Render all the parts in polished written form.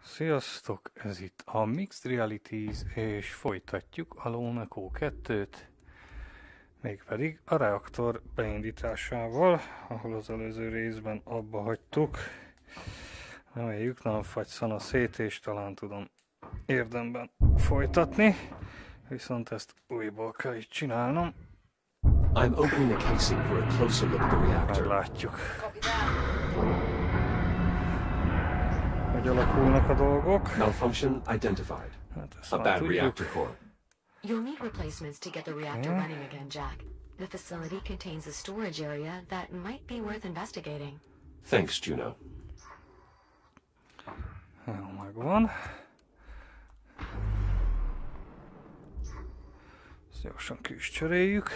Sziasztok! Ez itt a Mixed Realities, és folytatjuk a Lone Echo 2-t, mégpedig a reaktor beindításával, ahol az előző részben abba hagytuk. Reméljük nem fagyszana szét, és talán tudom érdemben folytatni, viszont ezt újból kell így csinálnom. I'm opening the casing for a closer look at the reactor. Meglátjuk, hogy alakulnak a dolgok. Malfunction identified. A bad reactor core. You'll need replacements to get the reactor running again, Jack. The facility contains a storage area that might be worth investigating. Thanks, Juno. Jó, megvan. Ezt gyorsan ki is cseréljük.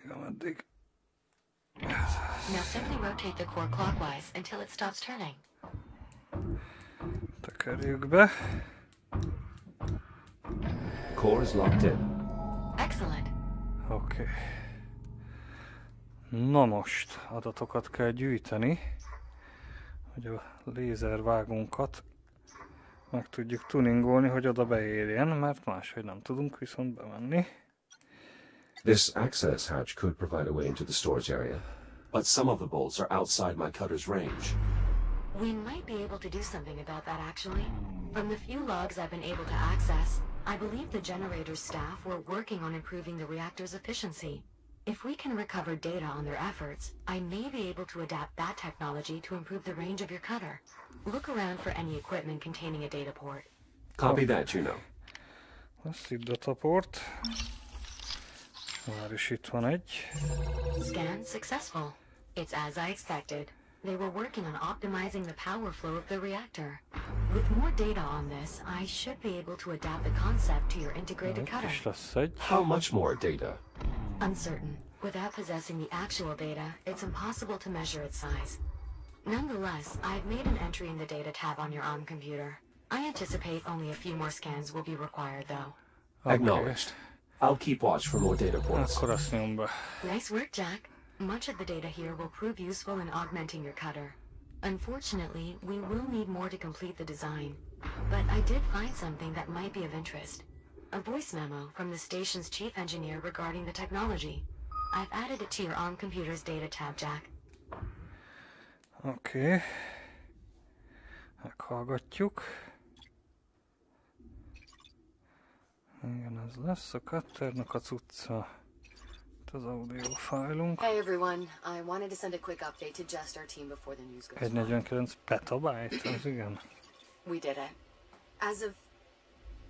Még ameddig. Now simply rotate the core clockwise until it stops turning. Tekerjük be. Core is locked in. Excellent. Oké. Na most adatokat kell gyűjteni, hogy a lézervágunkat meg tudjuk tuningolni, hogy oda beérjen, mert máshogy nem tudunk viszont bemenni. This access hatch could provide a way into the storage area, but some of the bolts are outside my cutter's range. We might be able to do something about that, actually. From the few logs I've been able to access, I believe the generator's staff were working on improving the reactor's efficiency. If we can recover data on their efforts, I may be able to adapt that technology to improve the range of your cutter. Look around for any equipment containing a data port. Copy that, Juno. Lesz itt dataport. Már is itt van egy. Scan successful. It's as I expected. They were working on optimizing the power flow of the reactor. With more data on this, I should be able to adapt the concept to your integrated Itt cutter. is lesz egy. How much more data? Uncertain. Without possessing the actual data, it's impossible to measure its size. Nonetheless, I've made an entry in the data tab on your ARM computer. I anticipate only a few more scans will be required, though. Acknowledged. I'll keep watch for more data points. Akkor azt nyom be. Nice work, Jack. Much of the data here will prove useful in augmenting your cutter. Unfortunately, we will need more to complete the design. But I did find something that might be of interest. A voice memo from the station's chief engineer regarding the technology. I've added it to your ARM computer's data tab, Jack. Oké. Meghallgatjuk. Igen, ez lesz a cutternak a cucca. Itt az audio fájlunk. Hey everyone, I wanted to send a quick update to Just our team before the news goes live. 149 petabyte, ez igen. We did it.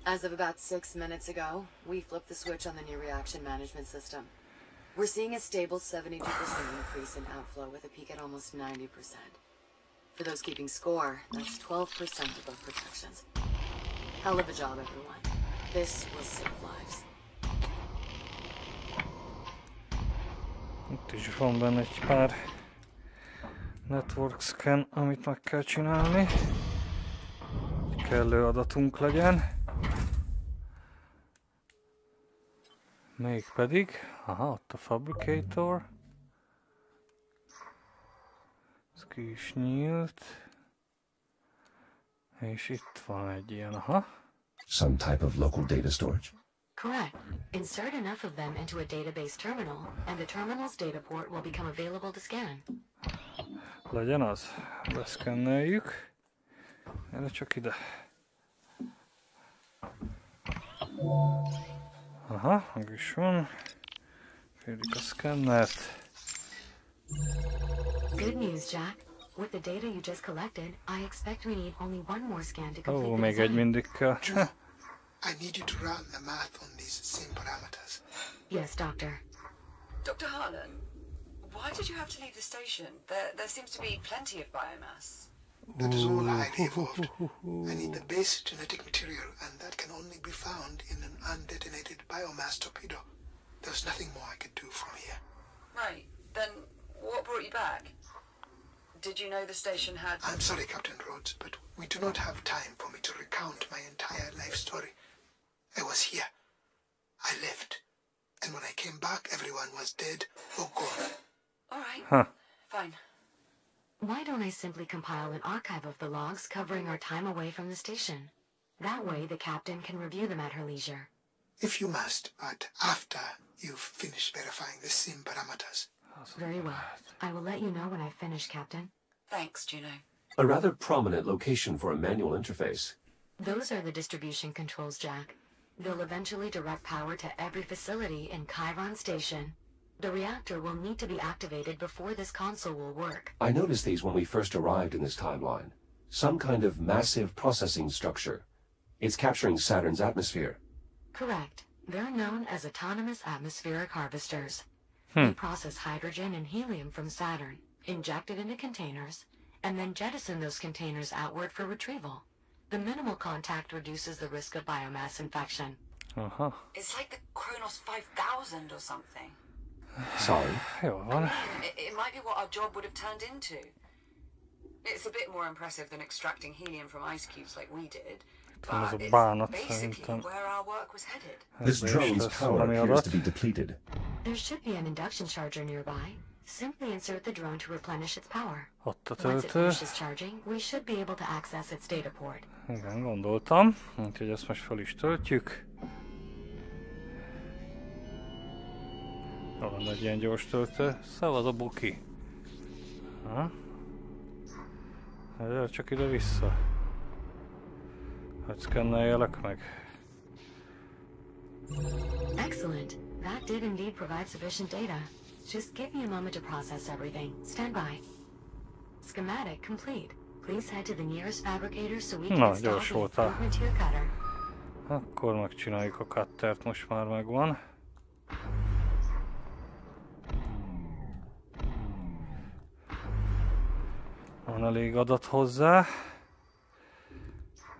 As of about 6 minutes ago, we flipped the switch on the new reaction management system. We're seeing a stable 72% increase in outflow with a peak at almost 90%. For those keeping score, that's 12% above projections. Hell of a job, everyone. This will save lives. Itt is van benne egy pár network scan, amit meg kell csinálni. Kellő adatunk legyen. Mégpedig, aha, ott a fabricator. Ez ki is nyílt. És itt van egy ilyen, aha. Some type of local data storage? Correct. Insert enough of them into a database terminal, and the terminal's data port will become available to scan. Legyen az. Beszkenneljük. Gyere csak ide. Aha, meg is van. Félik a szkennert. Good news, Jack. With the data you just collected, I expect we need only one more scan to complete Ó, the még egy design. mindig kell. I need you to run the math on these same parameters. Yes, Doctor. Dr. Harlan, why did you have to leave the station? There seems to be plenty of biomass. That is all highly evolved. I need the base genetic material, and that can only be found in an undetonated biomass torpedo. There's nothing more I could do from here. Right, then what brought you back? Did you know the station had... I'm sorry, Captain Rhodes, but we do not have time for me to recount my entire life story. I was here. I lived. And when I came back, everyone was dead or gone. All right, Huh. fine. Why don't I simply compile an archive of the logs covering our time away from the station? That way the captain can review them at her leisure. If you must, but after you've finished verifying the sim parameters. Very well. I will let you know when I've finished, Captain. Thanks, Juno. A rather prominent location for a manual interface. Those are the distribution controls, Jack. They'll eventually direct power to every facility in Chiron Station. The reactor will need to be activated before this console will work. I noticed these when we first arrived in this timeline. Some kind of massive processing structure. It's capturing Saturn's atmosphere. Correct. They're known as autonomous atmospheric harvesters. They process hydrogen and helium from Saturn, inject it into containers, and then jettison those containers outward for retrieval. The minimal contact reduces the risk of biomass infection. Aha. It's like the Kronos 5000 or something. Sorry. Jó van. It might be what our job would have turned into. It's a bit more impressive than extracting helium from ice cubes like we did. Ez a But bánat it's basically szerintem. where our work was headed. This Ebbe is drone's lesz power valami appears adat. to be depleted. There should be an induction charger nearby. Simply insert the drone to replenish its power. Ott a Once it töltő. finishes charging, we should be able to access its data port. Igen, gondoltam. Úgyhogy ezt most fel is töltjük. Hol van egy ilyen gyors töltő? Szavaz a buki. Ha? Ezzel csak ide-vissza. Hogy szkenneljelek meg. Excellent. That did indeed provide sufficient data. Just give me a moment to process everything. Stand by. Schematic complete. Please head to the nearest fabricator so we can Na, install gyors the voltál. equipment to your cutter. Akkor megcsináljuk a cuttert, most már megvan. Van elég adat hozzá.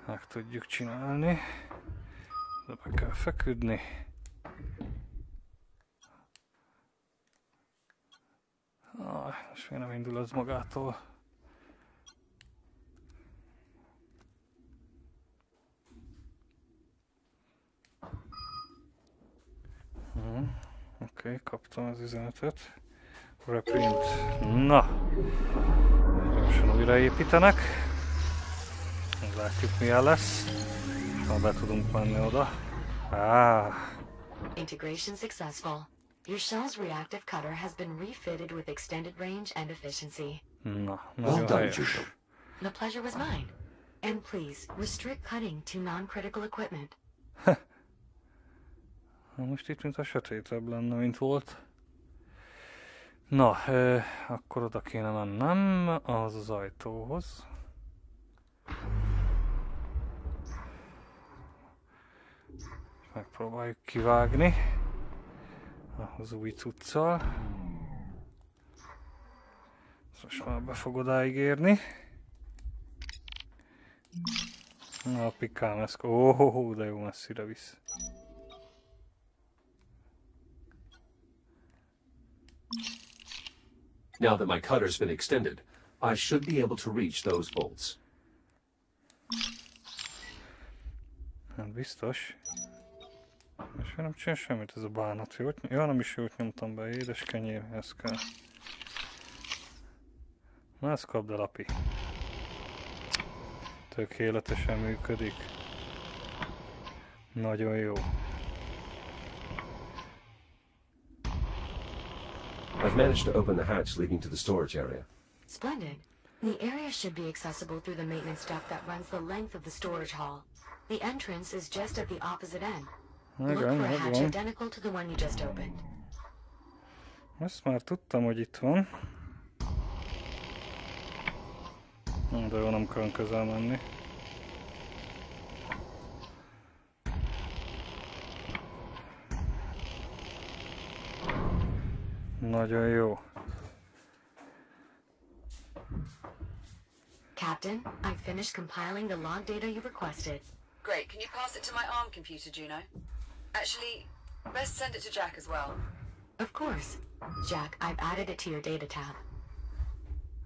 Meg tudjuk csinálni. De be kell feküdni. Most még nem indul ez magától. Oké, kaptam az üzenetet. Reprint. Na! Gyorsan újraépítenek. Látjuk milyen lesz. Ha be tudunk menni oda. Integration successful. Your shell's reactive cutter has been refitted with extended range and efficiency. Na, Well nagyon done, helyes. Juno. The pleasure was mine. And please, restrict cutting to non-critical equipment. Na, most itt mintha sötétebb lenne, mint volt. Na, akkor oda kéne mennem az az ajtóhoz. Megpróbáljuk kivágni az új cuccal. Most már be fog odáig érni. Na, a pikám ez... de jó messzire visz. Now that my cutter's been extended, I should be able to reach those bolts. Hát biztos. És én nem csinál semmit ez a bánat. Jót, ja, nem is jót nyomtam be, édes kenyér, ez kell. Na, ezt kapd el, api. Tökéletesen működik. Nagyon jó. I've managed to open the hatch leading to the storage area. Splendid. The area should be accessible through the maintenance duct that runs the length of the storage hall. The entrance is just at the opposite end. Look Igen, for a hatch megvan. identical to the one you just opened. Ezt már tudtam, hogy itt van. De jó, nem kell közel menni. Nagyon jó. Captain, I've finished compiling the log data you requested. Great. Can you pass it to my ARM computer, Juno? Actually, best send it to Jack as well. Of course. Jack, I've added it to your data tab.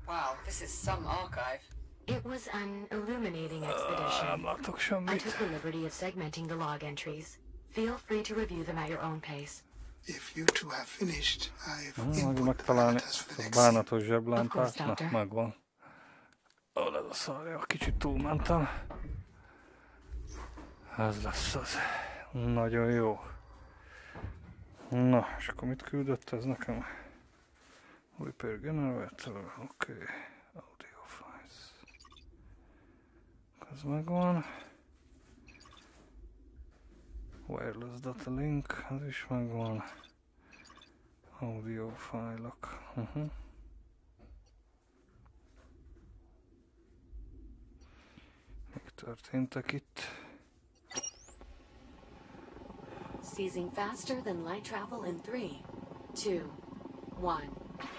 Wow, this is some archive. It was an illuminating expedition. Nem látok I semmit. took the liberty of segmenting the log entries. Feel free to review them at your own pace. If you two have finished, I've Meg input the megtalálni parameters for the a next scene. bánatos zseblámpát. Na, megvan. Ó, ez a szarja, kicsit túlmentem. Ez lesz az. Nagyon jó. Na, és akkor mit küldött ez nekem? Repair Generator, oké. Audio files. Ez megvan. Wireless data link, ez is megvan. Audio fájlok. Mik történtek itt? Seizing faster than light travel in 3, 2, 1.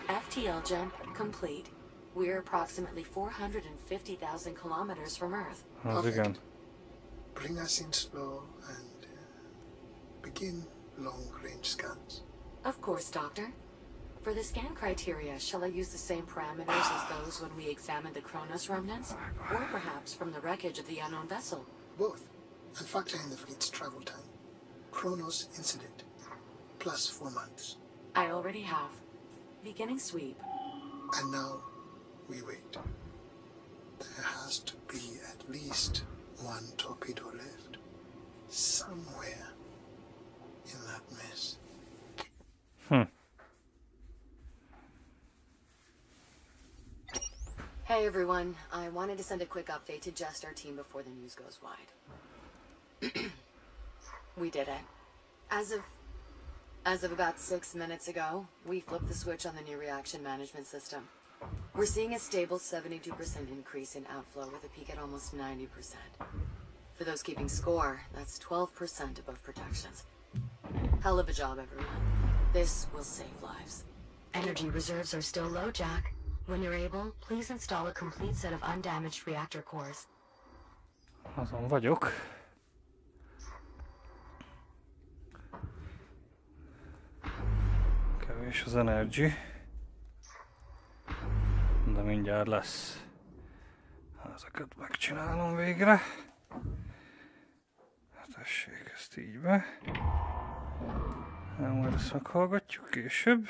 FTL jump complete. We're approximately 450,000 kilometers from Earth. Az igen. Bring us in slow and begin long-range scans. Of course, Doctor. For the scan criteria, shall I use the same parameters as those when we examined the Kronos remnants? Or perhaps from the wreckage of the unknown vessel? Both, and factor in the fleet's travel time. Kronos incident, plus 4 months. I already have. Beginning sweep. And now, we wait. There has to be at least one torpedo left. Somewhere in that mess. Hey everyone, I wanted to send a quick update to just our team before the news goes wide. We did it. As of about 6 minutes ago, we flipped the switch on the new reaction management system. We're seeing a stable 72% increase in outflow with a peak at almost 90%. For those keeping score, that's 12% above projections. Hell of a job, everyone. This will save lives. Energy reserves are still low, Jack. When you're able, please install a complete set of undamaged reactor cores. Azon vagyok. Kevés az energy. De mindjárt lesz. Ezeket megcsinálom végre. Tessék ezt így be. Majd ezt meghallgatjuk később.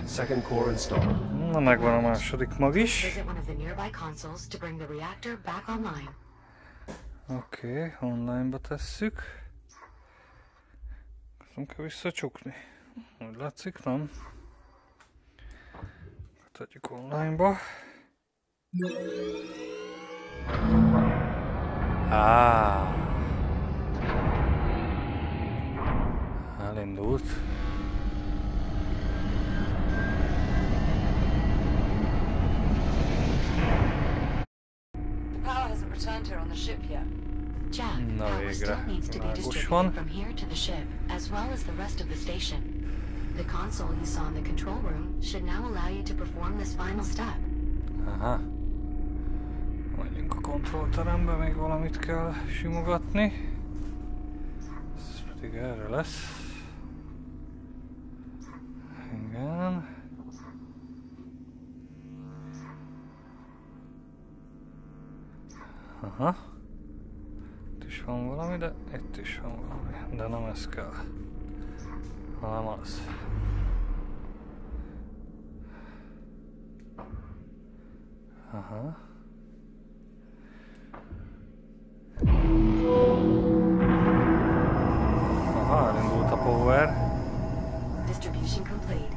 Second core installed. Na, megvan a második mag is. Visit one of the nearby consoles to bring the reactor back online. Oké, online-ba tesszük. Nem kell visszacsukni. Úgy látszik, nem? Tegyük online-ba. Elindult. The power hasn't returned here on the ship yet. Jack, Na power végre. still needs to be Világos distributed van. from here to the ship, as well as the rest of the station. The console you saw in the control room should now allow you to perform this final step. Aha. Menjünk a kontrollterembe, még valamit kell simogatni. Ez pedig erre lesz. Igen. Aha. Itt is van valami, de itt is van valami. De nem ez kell. Hanem az. Aha. Aha, elindult a power. Distribution complete.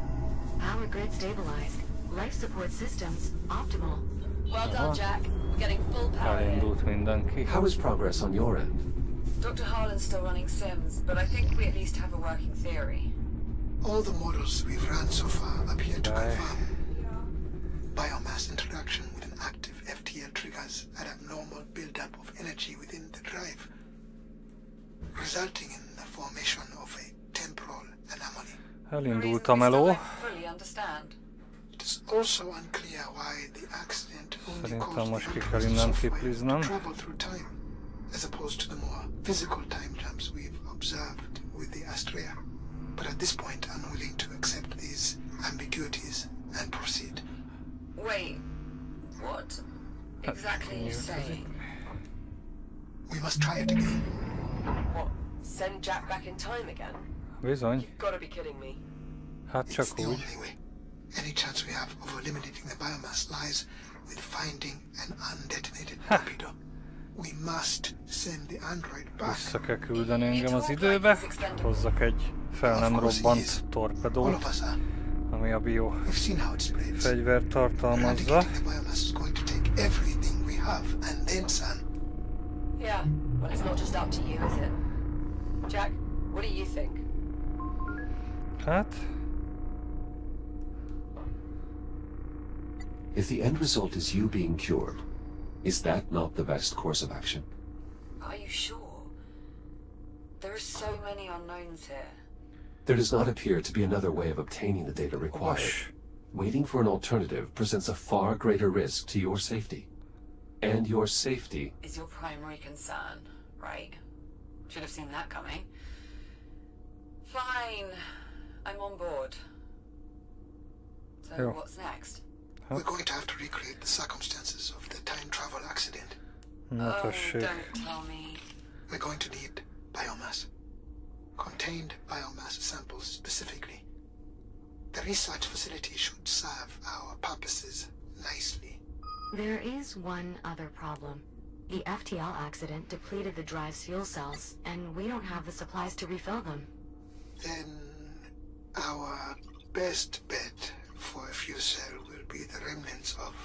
Power grid stabilized. Life support systems optimal. Well done, Jack. We're getting full power here. Elindult mindenki. How is progress on your end? Dr. Harlan's still running sims, but I think we at least have a working theory. All the models we've run so far appear to Aye. confirm biomass interaction with an active FTL triggers an abnormal buildup of energy within the drive, resulting in the formation of a temporal anomaly. Elindult a meló. Fully understand. It is also unclear why the accident only Szerintem caused most ki the kell unrest innen software to kipliznem. travel through time, as opposed to the more physical time jumps we've observed with the Astrea. But at this point, I'm willing to accept these ambiguities and proceed. Wait, what exactly are you saying? We must try it again. What? Send Jack back in time again? Bizony. You've got to be kidding me. Hát It's csak the úgy. only way. Any chance we have of eliminating the biomass lies with finding an undetonated torpedo. We must send the android back. Vissza kell küldeni engem az időbe, hozzak egy fel nem robbant torpedót, ami a bio fegyvert tartalmazza. Yeah, well, it's not just up to you, is it? Jack, what do you think? Hát... If the end result is you being cured, is that not the best course of action? Are you sure? There are so many unknowns here. There does not appear to be another way of obtaining the data required. Gosh. Waiting for an alternative presents a far greater risk to your safety. And your safety Is your primary concern, right? Should have seen that coming. Fine. I'm on board. So Yeah. what's next? We're going to have to recreate the circumstances of the time travel accident. Na Oh, tessék. don't tell me. We're going to need biomass. Contained biomass samples specifically. The research facility should serve our purposes nicely. There is one other problem. The FTL accident depleted the drive's fuel cells, and we don't have the supplies to refill them. Then our best bet for a fuel cell will be the remnants of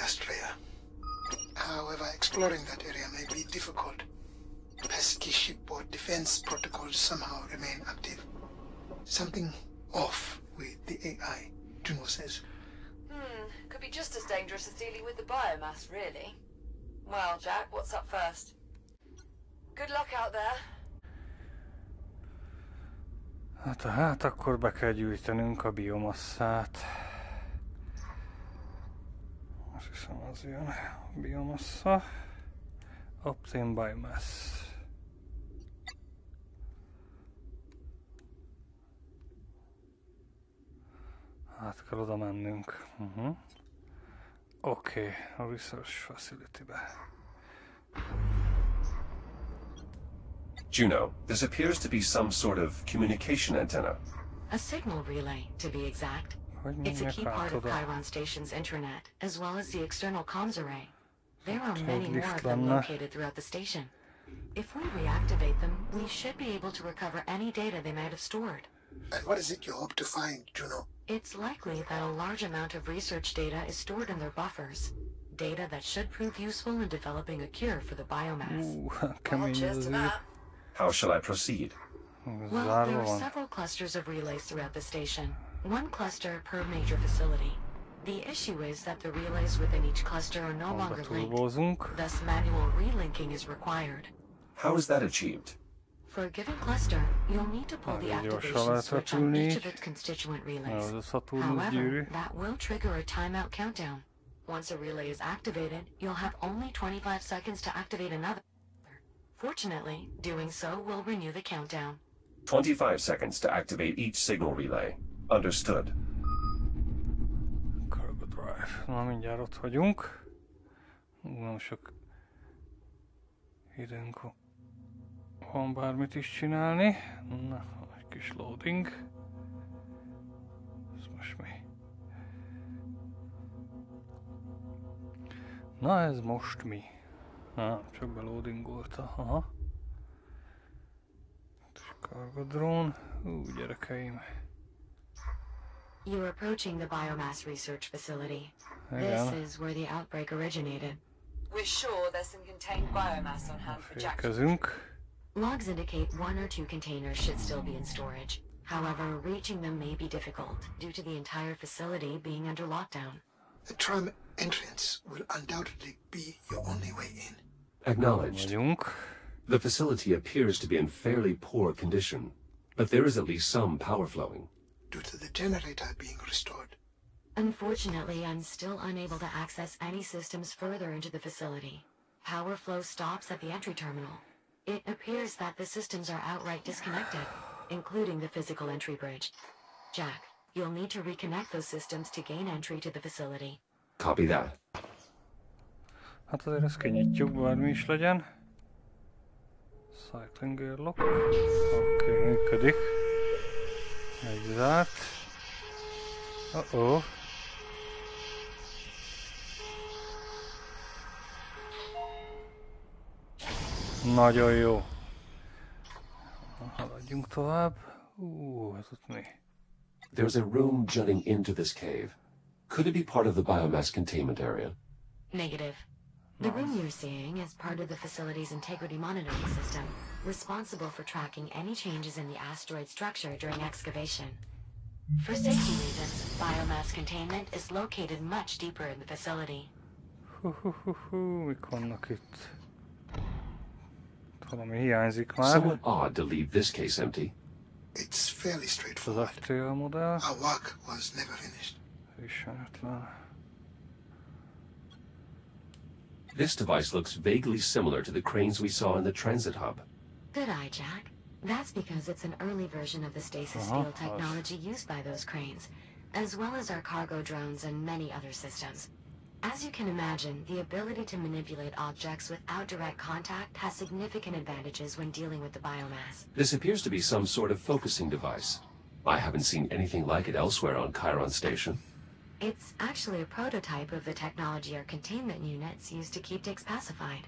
Astrea. However, exploring that area may be difficult. Pesky shipboard defense protocols somehow remain active. Something off with the AI, Juno says. Could be just as dangerous as dealing with the biomass, really. Well, Jack, what's up first? Good luck out there. Hát akkor be kell gyűjtenünk a biomasszát. Azt hiszem az jön. A biomassa. Obtain biomass. Hát kell oda mennünk. Oké, a research facility-be. Juno, this appears to be some sort of communication antenna. A signal relay, to be exact. Hogy It's a menjek key át part of oda? Chiron Station's internet, as well as the external comms array. There are Egy many more lift of them lenne. located throughout the station. If we reactivate them, we should be able to recover any data they might have stored. And what is it you hope to find, Juno? It's likely that a large amount of research data is stored in their buffers. Data that should prove useful in developing a cure for the biomass. Well, Kemény ez cheers az to űr. that. How shall I proceed? Well, there Zárva are van. several clusters of relays throughout the station. One cluster per major facility. The issue is that the relays within each cluster are no Abba longer linked. turbózunk. Thus, manual relinking is required. How is that achieved? For a given cluster, you'll need to pull the Nagyon gyorsan activation lehet switch on repülni each így. of its constituent Ez relays. a Saturnus However, gyűrű. that will trigger a timeout countdown. Once a relay is activated, you'll have only 25 seconds to activate another. Fortunately, doing so will renew the countdown. 25 seconds to activate each signal relay. Understood. Cargo drive. Na, mindjárt ott vagyunk. Nem sok időnk van bármit is csinálni. Na, egy kis loading. Ez most mi? Na, ez most mi? Csak beloadingolta. Aha. Cargo drone. Gyerekeim. You're approaching the biomass research facility. Igen. This is where the outbreak originated. We're sure there's some contained biomass on hand for Jack. Érkezünk. Logs indicate 1 or 2 containers should still be in storage. However, reaching them may be difficult due to the entire facility being under lockdown. The tram entrance will undoubtedly be your only way in. Acknowledged. Vagyunk. The facility appears to be in fairly poor condition, but there is at least some power flowing. Due to the generator being restored. Unfortunately, I'm still unable to access any systems further into the facility. Power flow stops at the entry terminal. It appears that the systems are outright disconnected, including the physical entry bridge. Jack, you'll need to reconnect those systems to gain entry to the facility. Copy that. Hát azért ezt kinyitjuk, bármi is legyen. Cycling airlock. Oké, működik. Egy zárt. Uh-oh. Nagyon jó. Haladjunk tovább. Ez ott mi? There's a room jutting into this cave. Could it be part of the biomass containment area? Negative. The room you're seeing is part of the facility's integrity monitoring system, responsible for tracking any changes in the asteroid structure during excavation. For safety reasons, biomass containment is located much deeper in the facility. Mik vannak itt? Valami hiányzik már. Somewhat odd to leave this case empty. It's fairly Az straightforward. FTL modell. Our work was never finished. Ismeretlen. This device looks vaguely similar to the cranes we saw in the transit hub. Good eye, Jack. That's because it's an early version of the stasis field technology used by those cranes, as well as our cargo drones and many other systems. As you can imagine, the ability to manipulate objects without direct contact has significant advantages when dealing with the biomass. This appears to be some sort of focusing device. I haven't seen anything like it elsewhere on Chiron Station. It's actually a prototype of the technology our containment units use to keep Dix pacified.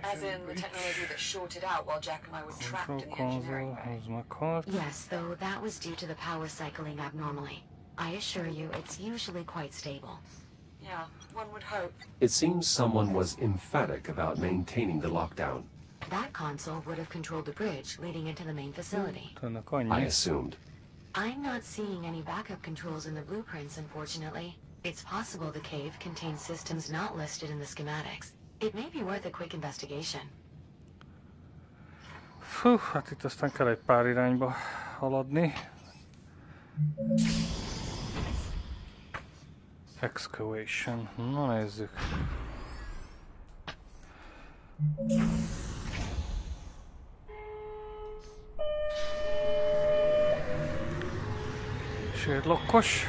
As in the technology that shorted out while Jack and I were trapped in the engineering bay. Az meghalt. Yes, though that was due to the power cycling abnormally. I assure you, it's usually quite stable. Yeah, one would hope. It seems someone was emphatic about maintaining the lockdown. That console would have controlled the bridge leading into the main facility. Ennek I annyi. assumed. I'm not seeing any backup controls in the blueprints, unfortunately. It's possible the cave contains systems not listed in the schematics. It may be worth a quick investigation. Fú, hát itt aztán kell egy pár irányba haladni. Excavation. Na nézzük. Sérlokkos.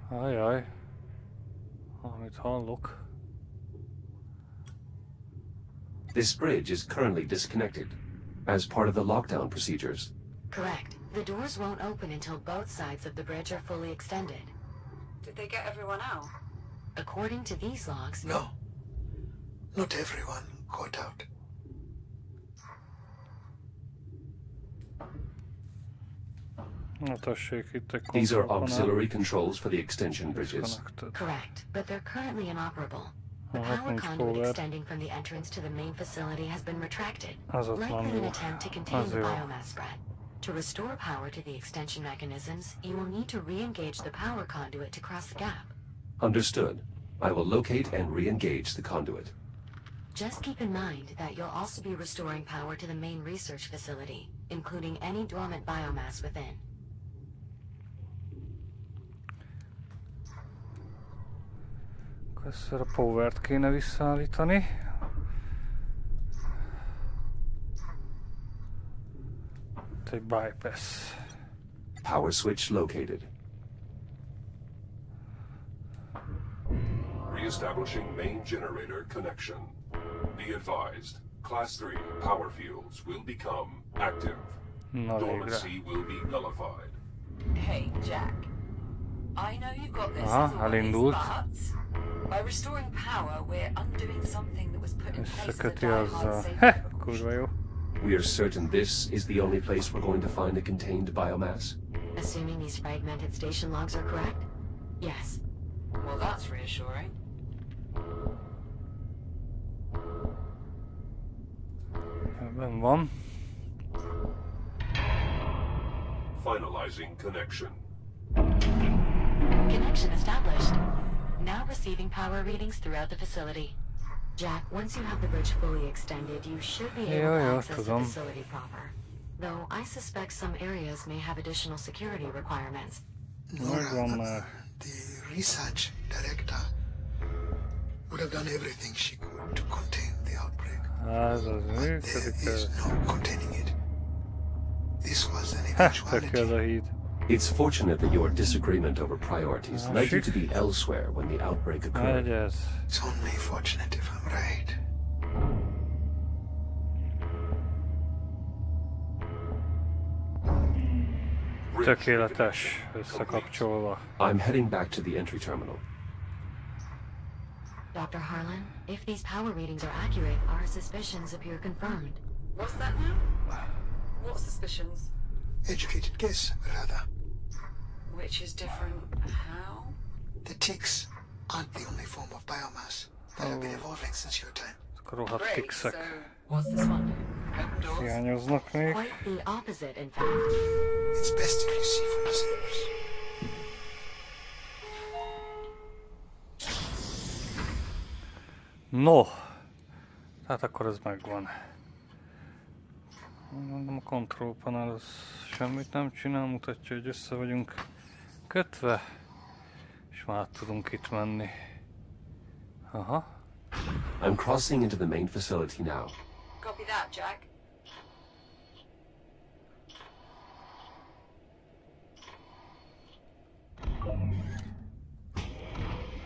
Ajaj. Amit hallok. This bridge is currently disconnected as part of the lockdown procedures. Correct. The doors won't open until both sides of the bridge are fully extended. Did they get everyone out? According to these logs, No. Not everyone got out. Na tessék, itt egy These are kontrollpanel. auxiliary controls for the extension bridges. Disconnected. correct, but they're currently inoperable. The Hát power nincs conduit power. extending from the entrance to the main facility has been retracted, Az ott van likely an jó. attempt to contain Az the jó. biomass spread. To restore power to the extension mechanisms, you will need to re-engage the power conduit to cross the gap. Understood. I will locate and re-engage the conduit. Just keep in mind that you'll also be restoring power to the main research facility, including any dormant biomass within. Először a powert kéne visszaállítani. Itt egy bypass. Power switch located. Reestablishing main generator connection. Be advised, Class 3 power fields will become active. Na végre. Dormancy will be nullified. Hey, Jack. I know you've got this Aha, as always, elindult. but by restoring power, we're undoing something that was put in place as a Összeköti die-hard azzal. safety Heh, precaution. kurva jó. We are certain this is the only place we're going to find a contained biomass. Assuming these fragmented station logs are correct? Yes. Well, that's reassuring. Ebben van. Finalizing connection. Connection established. Now receiving power readings throughout the facility. Jack, once you have the bridge fully extended, you should be able to Ja, access the tudom. facility proper. Though I suspect some areas may have additional security requirements. Megvan Nora, már. the research director would have done everything she could to contain the outbreak. Ez az But there működik. is Ez. no containing it. This was an Heh, tök ez eventuality. a híd. It's fortunate that your disagreement over priorities led you to be elsewhere when the outbreak occurred. Megy ez. It's only fortunate if I'm right. tökéletes, összekapcsolva. I'm heading back to the entry terminal. Dr. Harlan, if these power readings are accurate, our suspicions appear confirmed. What's that now? What suspicions? Educated guess, rather. Which is different how? The ticks aren't the only form of biomass that have been evolving since your time. Rohadt Great, so tixek what's this one do? Open doors? hiányoznak még. Quite the opposite, in fact. It's best if you see for yourselves. No! Tehát akkor ez megvan. Mondom, a control panel az semmit nem csinál, mutatja, hogy össze vagyunk kötve. És már át tudunk itt menni. Aha. I'm crossing into the main facility now. Copy that, Jack.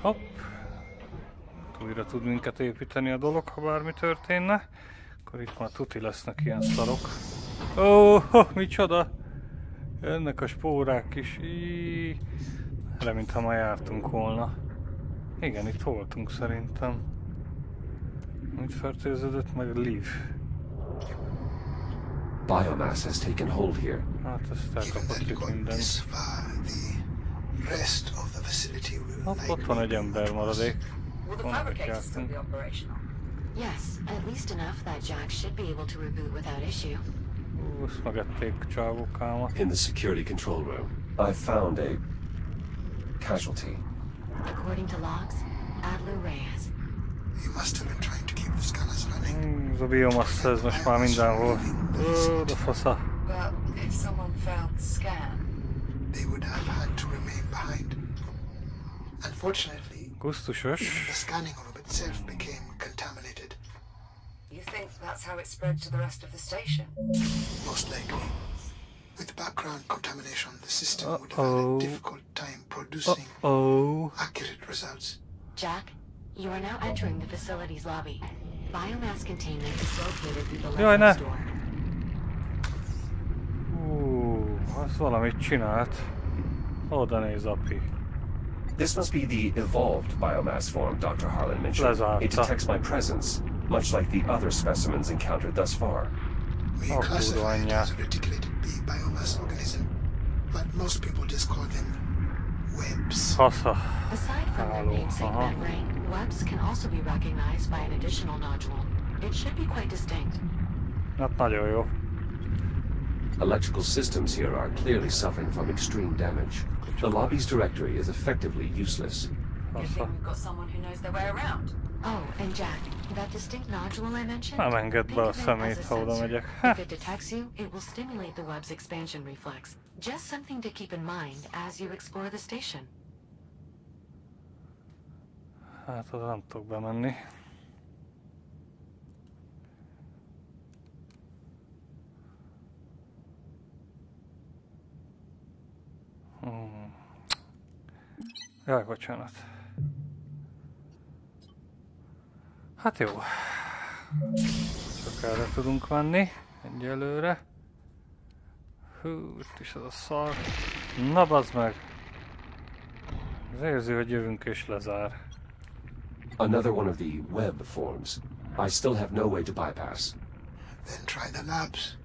Hopp. Újra tud minket építeni a dolog, ha bármi történne. Akkor itt már tuti lesznek ilyen szarok. Ó, micsoda! Jönnek a spórák is. Erre, mintha már jártunk volna. Igen, itt voltunk szerintem. Mit fertőződött meg? Leave. Biomass has taken hold here. Hát ezt Given elkapott that you itt got minden. this far, the rest of the facility will Hopp, ott van egy ember maradék. Will the Van, fabricator still be jártunk. operational? Yes, at least enough that Jack should be able to reboot without issue. Ezt megették csávókámat. In the security control room, I found a casualty. According to logs, Adler Reyes. You must have been trying to keep the scanners running. Ez a biomass, ez most már mindenhol. Ó, de fasza. But if someone failed the scan, They would have had to remain behind. Unfortunately, Gusztusos. even the scanning room itself became contaminated. you think that's how it spread to the rest of the station? Most likely. With background contamination, the system would have had a difficult time producing accurate results. Jack, you are now entering the facility's lobby. Biomass containment is located through the Jaj, ne! left door. Az valamit csinált. Oda néz, api. This must be the evolved biomass form Dr. Harlan mentioned. Lezárta. It detects my presence, much like the other specimens encountered thus far. We Oh, classify it kurva as a reticulated B biomass organism, but most people just call them webs. Fasza. Aside from their Hello, namesake membrane, webs can also be recognized by an additional nodule. It should be quite distinct. Hát nagyon jó. Electrical systems here are clearly suffering from extreme damage. The lobby's directory is effectively useless. Good Fasza. thing we've got someone who knows their way around. Oh, and Jack, that distinct nodule I mentioned? Nem engedd think be a of it as szemét, a ha oda sensor. megyek. If it detects you, it will stimulate the web's expansion reflex. Just something to keep in mind as you explore the station. Hát oda nem tudok bemenni. Jaj, bocsánat. Hát jó. Csak erre tudunk menni. Egyelőre. Hú, itt is az a szar. Na bazd meg! Az érzi, hogy jövünk és lezár. Another one of the web forms. I still have no way to bypass. Then try the labs.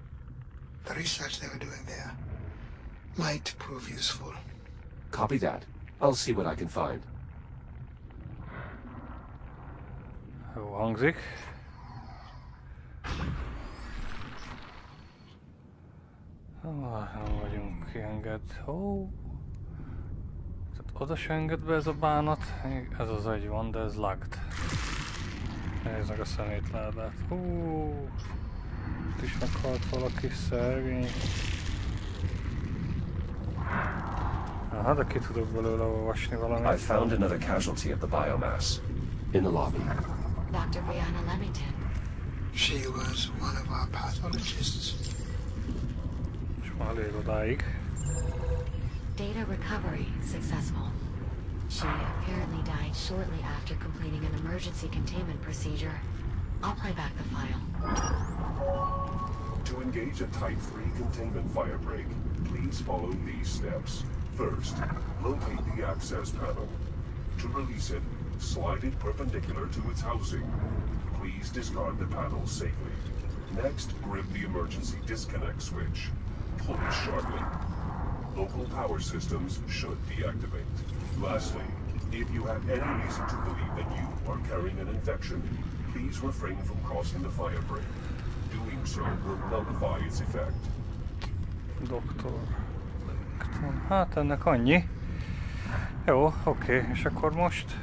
The research they were doing there might prove useful. Copy that. I'll see what I can find. Jó hangzik. Nem vagyunk kienged. Tehát oda se enged be ez a bánat. Ez az egy van, de ez lagged. Nézd meg a szemétládát. Itt is meghalt valaki, szegény. Aha, de ki tudok belőle olvasni valamit. I found another casualty of the biomass. In the lobby. Dr. Brianna Leamington. She was one of our pathologists. És már elég odáig. Data recovery successful. She apparently died shortly after completing an emergency containment procedure. I'll play back the file. To engage a Type 3 containment fire break, please follow these steps. First, locate the access panel. To release it, slide it perpendicular to its housing. Please discard the panel safely. Next, grip the emergency disconnect switch. Pull it sharply. Local power systems should deactivate. Lastly, if you have any reason to believe that you are carrying an infection, please refrain from crossing the fire break. Doing so will nullify its effect. Doktor. Hát ennek annyi. Jó, oké, és akkor most...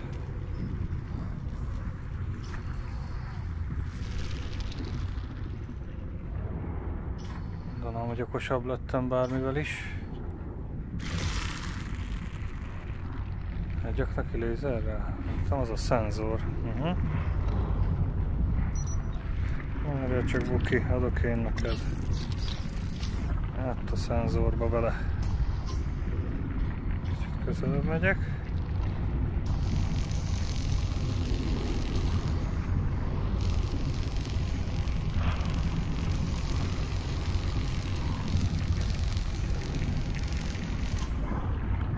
Mondanám, hogy okosabb lettem bármivel is. Egyek neki lézerrel? Nem az a szenzor. Erre csak buki, adok én neked. Hát a szenzorba bele. Kicsit közelebb megyek.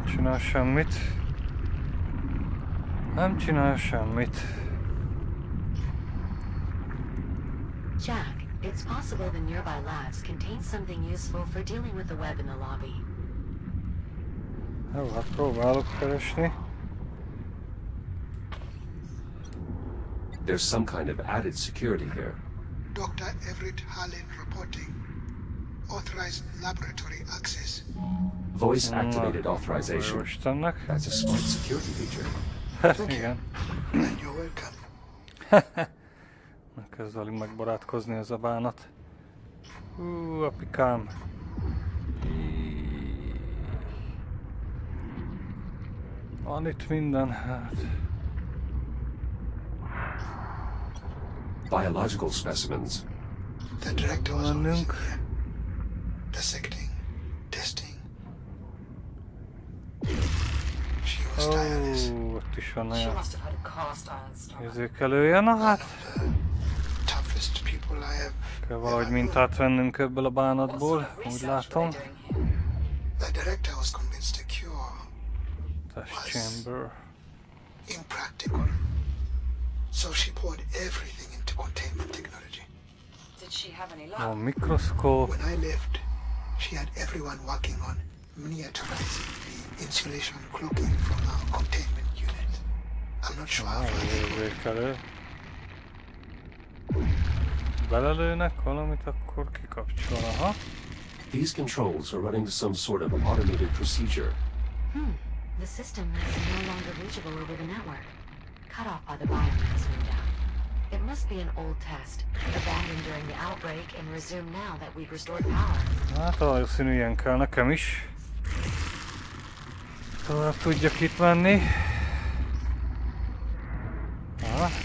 Csinál semmit. Nem csinál semmit. Jack, it's possible the nearby labs contain something useful for dealing with the web in the lobby. Jó, hát próbálok keresni. There's some kind of added security here. Dr. Everett Harlan reporting. Authorized laboratory access. Voice-activated authorization. Istennek. That's a smart security feature. Igen. And you're welcome. Kezd velünk megbarátkozni ez a bánat. Apikám. Van itt minden, hát. Biological specimens. The director was always in here. Dissecting, testing. She was tireless. Ott is van She olyan must have had a cast iron stomach. érzékelője. Na hát, Toughest people I have kell valahogy mintát vennünk ebből a bánatból, úgy látom. The director was convinced the cure Test chamber. impractical. So she poured everything into containment technology. Did she have any A luck? mikroszkóp. When I left, she had everyone working on miniaturizing the insulation cloaking from our containment unit. I'm not sure how far they go. Érzékelő. Belelőnek valamit, akkor kikapcsol. Aha. These controls are running some sort of automated procedure. The system is no longer reachable over the network. Cut off by the biomass window. It must be an old test, abandoned during the outbreak and resumed now that we've restored power. Hát valószínű ilyen kell nekem is. Tovább tudjak itt menni.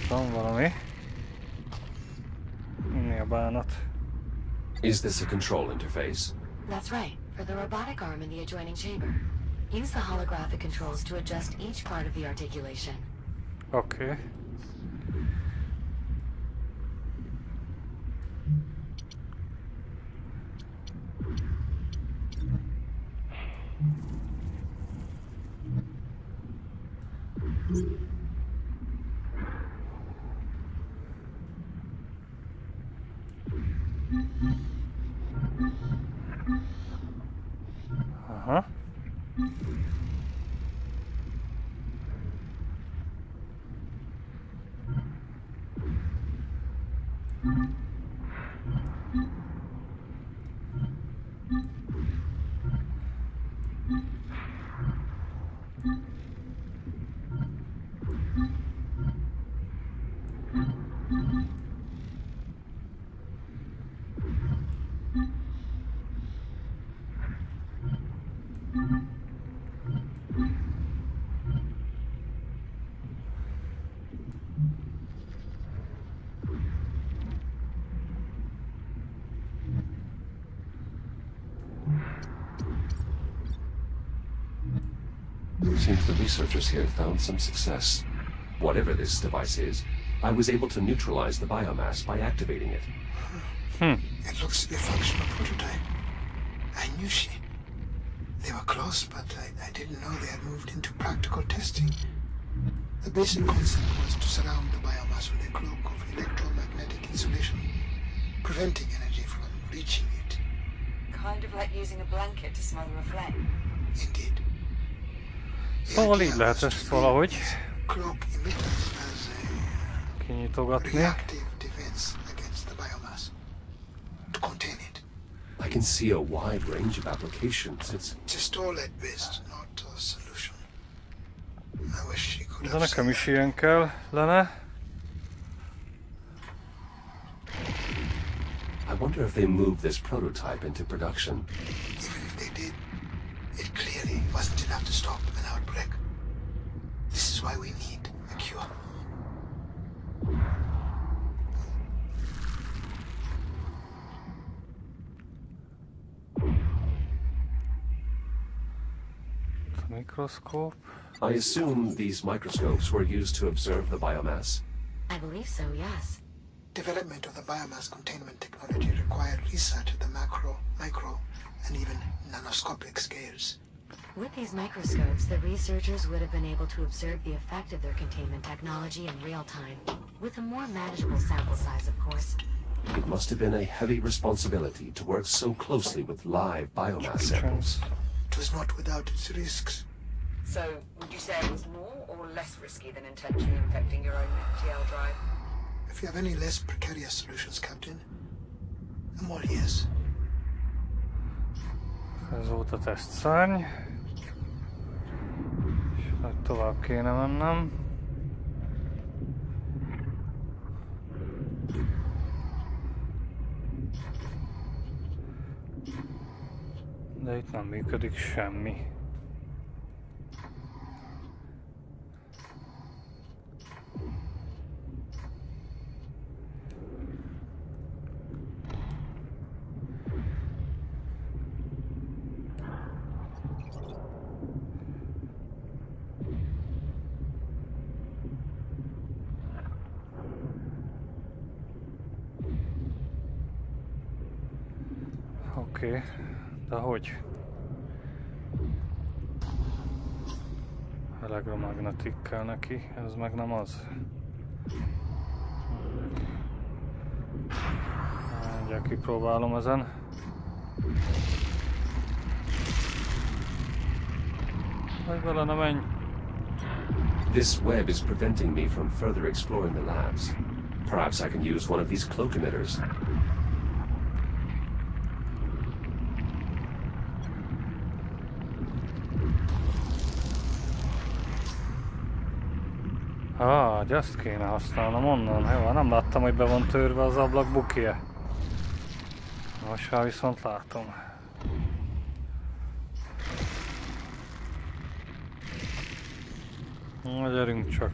Van valami. Mi a bánat? Is this a control interface? That's right, for the robotic arm in the adjoining chamber. Use the holographic controls to adjust each part of the articulation. Oké. Aha. Seems the researchers here found some success. Whatever this device is, I was able to neutralize the biomass by activating it. It looks to be a functional prototype. I knew they were close, but I didn't know they had moved into practical testing. The basic concept was to surround the biomass with a cloak of electromagnetic insulation, preventing energy from reaching it. Kind of like using a blanket to smother a flame. Indeed. Szóval így lehet ezt valahogy Cloak emitters as a kinyitogatni. reactive defense against the biomass. To contain it. I can see a wide range of applications. It's Just all lead-based, not a solution. I wish she could De have nekem said is ilyen kellene. I wonder if they moved this prototype into production. Even if they did, it clearly wasn't enough to stop an outbreak. This is why we need a cure. Mikroszkóp. I assume these microscopes were used to observe the biomass. I believe so, yes. Development of the biomass containment technology required research at the macro, micro, and even nanoscopic scales. With these microscopes, the researchers would have been able to observe the effect of their containment technology in real time, with a more manageable sample size, of course. It must have been a heavy responsibility to work so closely with live biomass samples. It was not without its risks. So, would you say it was more or less risky than intentionally infecting your own FTL drive? If you have any less precarious solutions, Captain, I'm all ears. Ez volt a tesztszárny. És tovább kéne mennem. De itt nem működik semmi. Oké, de hogy? Elektromagnetik kell neki, ez meg nem az. Mindjárt kipróbálom ezen. Hogy bele ne menj! This web is preventing me from further exploring the labs. Perhaps I can use one of these cloak emitters. Hogy ezt kéne használnom onnan. Jó, nem láttam, hogy be van törve az ablak bukie. Most már viszont látom. Na, gyerünk csak.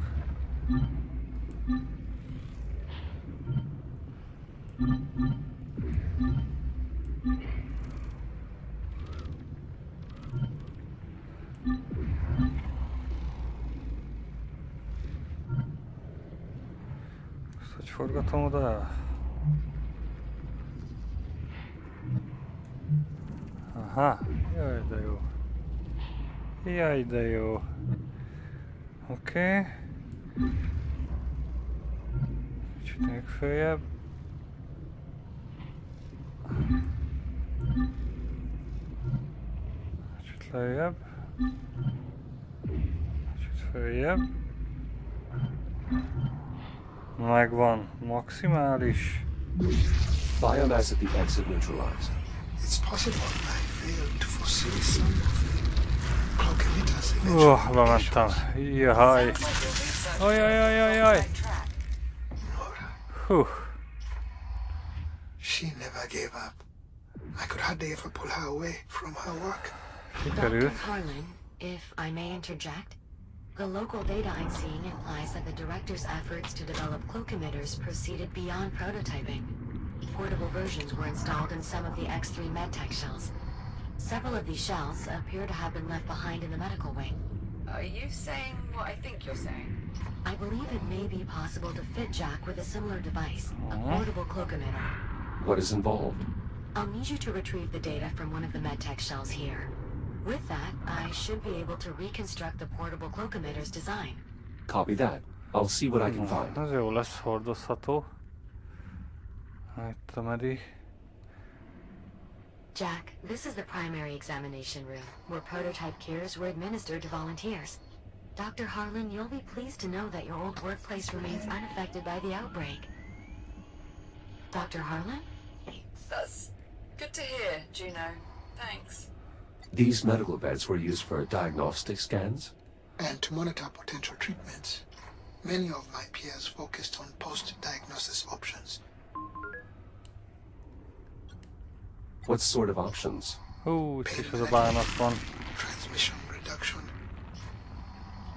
Ezt hogy forgatom oda el? Aha, jaj de jó. Jaj de jó. Oké. Kicsit még följebb. Kicsit lejjebb. Kicsit följebb. Megvan. Maximális. Biomass at the exit neutralized. It's possible I failed to foresee some of the cloak emitters eventually. Bementem. Jaj. Ajajajajaj. Nora. She never gave up. I could hardly ever pull her away from her work. Dr. Carlin, if I may interject, the local data I'm seeing implies that the director's efforts to develop cloak emitters proceeded beyond prototyping. Portable versions were installed in some of the X3 medtech shells. Several of these shells appear to have been left behind in the medical wing. Are you saying what I think you're saying? I believe it may be possible to fit Jack with a similar device, a portable cloak emitter. What is involved? I'll need you to retrieve the data from one of the medtech shells here. With that, I should be able to reconstruct the portable cloak emitter's design. Copy that. I'll see what I can find. Ez jó lesz, hordozható. Itt a medi. Jack, this is the primary examination room, where prototype cures were administered to volunteers. Dr. Harlan, you'll be pleased to know that your old workplace remains unaffected by the outbreak. Dr. Harlan? That's good to hear, Juno. Thanks. These medical beds were used for diagnostic scans? And to monitor potential treatments. Many of my peers focused on post-diagnosis options. What sort of options? Itt is az a bánat van. Transmission reduction.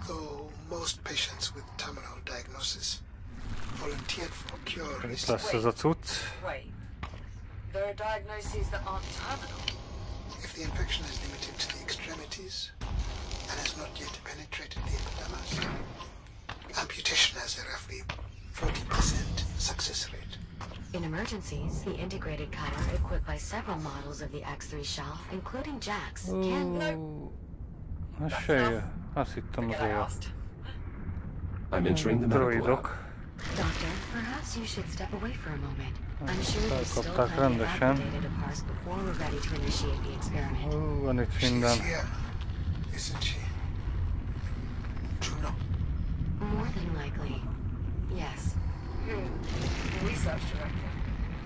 Though most patients with terminal diagnosis volunteered for cure. Itt lesz ez a cucc. Wait. There are diagnoses that aren't terminal. If the infection is limited to the extremities and has not yet penetrated the epidermis, amputation has a roughly 40% success rate. In emergencies, the integrated cutter, equipped by several models of the X3 shell, including Jack's, can... Ez se, azt hittem az olyan. I'm entering the medical lab. Doctor, perhaps you should step away for a moment. I'm sure there's still Felkapták plenty of rendesen. data to parse before we're ready to initiate the experiment. Van itt She's minden. here, isn't she? Juno. More than likely, yes. Research director.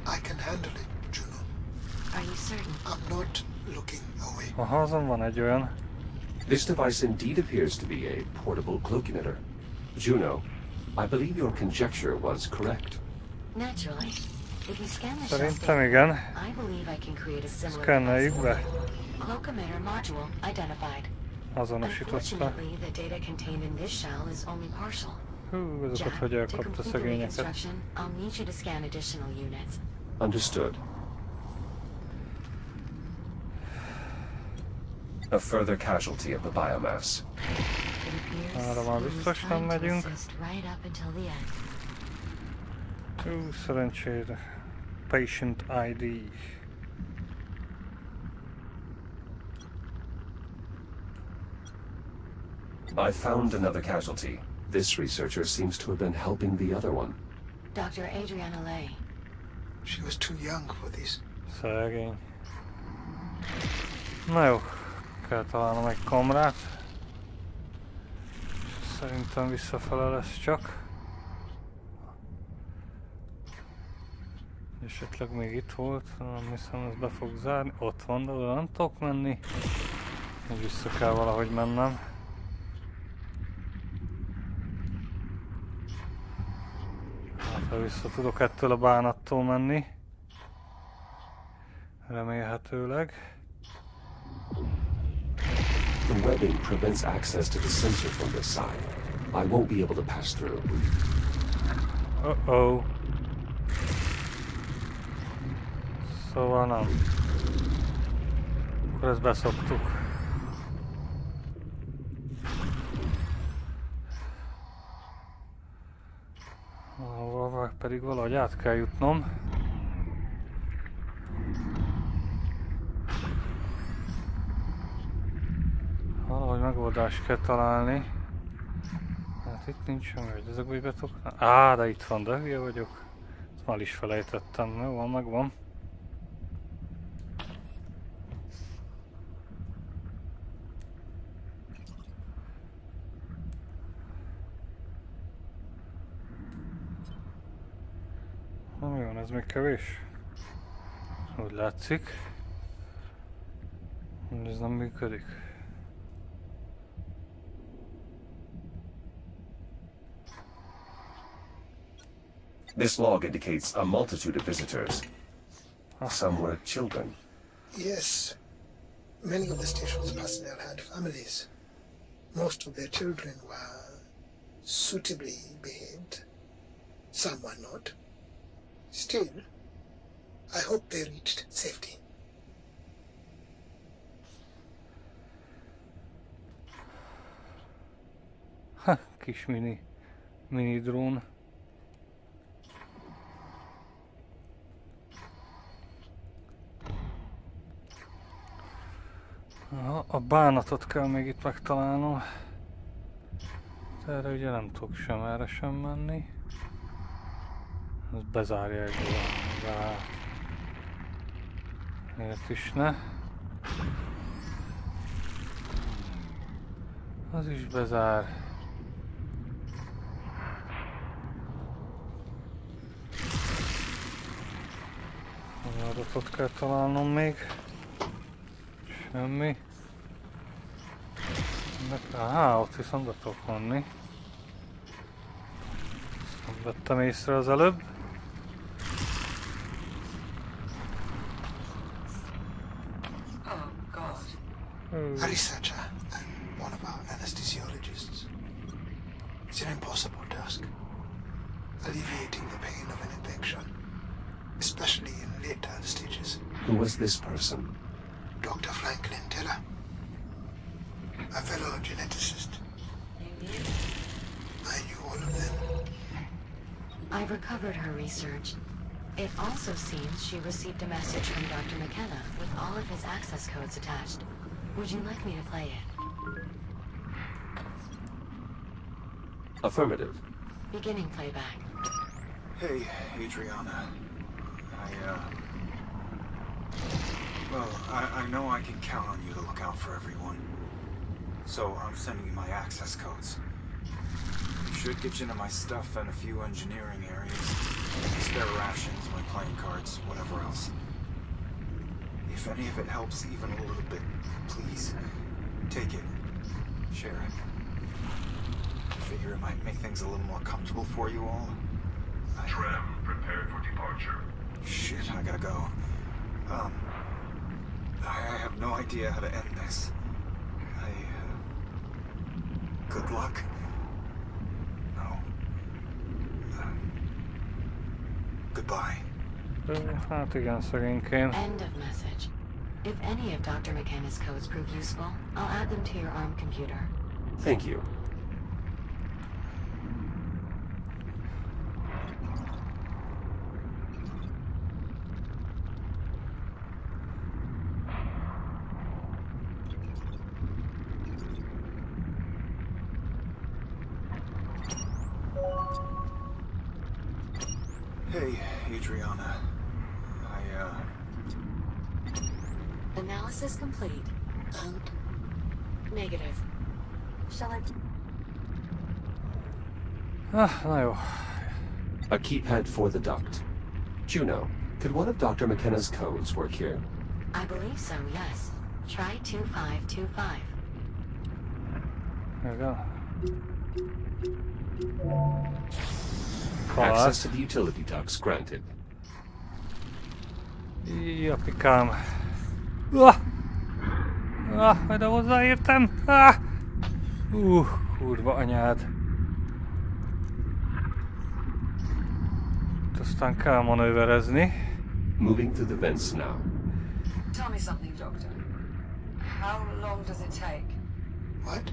I can handle it, Juno. Are you certain? I'm not looking away. Aha, azon van egy olyan. This device indeed appears to be a portable cloak emitter. Juno, I believe your conjecture was correct. Naturally. If you scan the shell Szerintem state, igen. I believe I can create a similar Szkenneljük be. cloak emitter module identified. Azonosította. Unfortunately, the data contained in this shell is only partial. Ezeket Jack, hogy to elkapta complete the szegényeket. reconstruction, I'll need you to scan additional units. Understood. A further casualty of the biomass. It appears Arra már he was biztos nem trying to megyünk. assist right up until the end. Szerencsére. Patient ID. I found another casualty. This researcher seems to have been helping the other one. Dr. Adriana Lay. She was too young for this. Szegény. Na jó. Kell találnom egy kamrát. Szerintem visszafele lesz csak. Esetleg még itt volt, nem hiszem, ez be fog zárni. Ott van, de oda nem tudok menni. Még vissza kell valahogy mennem. Hát, vissza tudok ettől a bánattól menni. Remélhetőleg. The webbing prevents access to the sensor from this side. I won't be able to pass through. Uh-oh. Szóval nem. Akkor ezt beszoptuk. Ahova pedig valahogy át kell jutnom. Valahogy megoldást kell találni. Hát itt nincs semmi, hogy ezekbe be tudok. Á, de itt van, de hülye vagyok. Ezt már is felejtettem. Jó, van, megvan. Na, mi van, ez még kevés? Úgy látszik. Ez nem működik. This log indicates a multitude of visitors. Some were children. Yes. Many of the station's personnel had families. Most of their children were suitably behaved. Some were not. Still, I hope they reached safety. Ha, kis mini Mini drón. Aha, a bánatot kell még itt megtalálnom. Erre ugye nem tudok sem erre sem menni. Ez bezárja egyből a gát. Miért is ne? Az is bezár. Az adatot kell találnom még. Semmi. Aha, ott viszont be tudok menni. Ezt nem vettem észre az előbb. A researcher and one of our anesthesiologists. It's an impossible task. Alleviating the pain of an infection, especially in later stages. Who was this person? Dr. Franklin Teller, a fellow geneticist. I knew all of them. I've recovered her research. It also seems she received a message from Dr. McKenna with all of his access codes attached. Would you like me to play it? Affirmative. Beginning playback. Hey, Adriana. Well, I know I can count on you to look out for everyone. So I'm sending you my access codes. Should get you into my stuff and a few engineering areas. Spare rations, my playing cards, whatever else. If any of it helps even a little bit, please, take it. Share it. I figure it might make things a little more comfortable for you all. Tram, prepare for departure. Shit, I gotta go. I have no idea how to end this. Good luck. No. Goodbye. Hát igen, szegénykém. End of message. If any of Dr. McKenna's codes prove useful, I'll add them to your ARM computer. Thank you. Hey, Adriana. Analysis complete. Negative. Shall I... Na jó. A keypad for the duct. Juno, could one of Dr. McKenna's codes work here? I believe so, yes. Try 2525. There we go. Access to the utility ducts granted. Japikám. Majd hozzáértem. Kurva anyád. Itt aztán kell manőverezni. Moving through the vents now. Tell me something, Doctor. How long does it take What?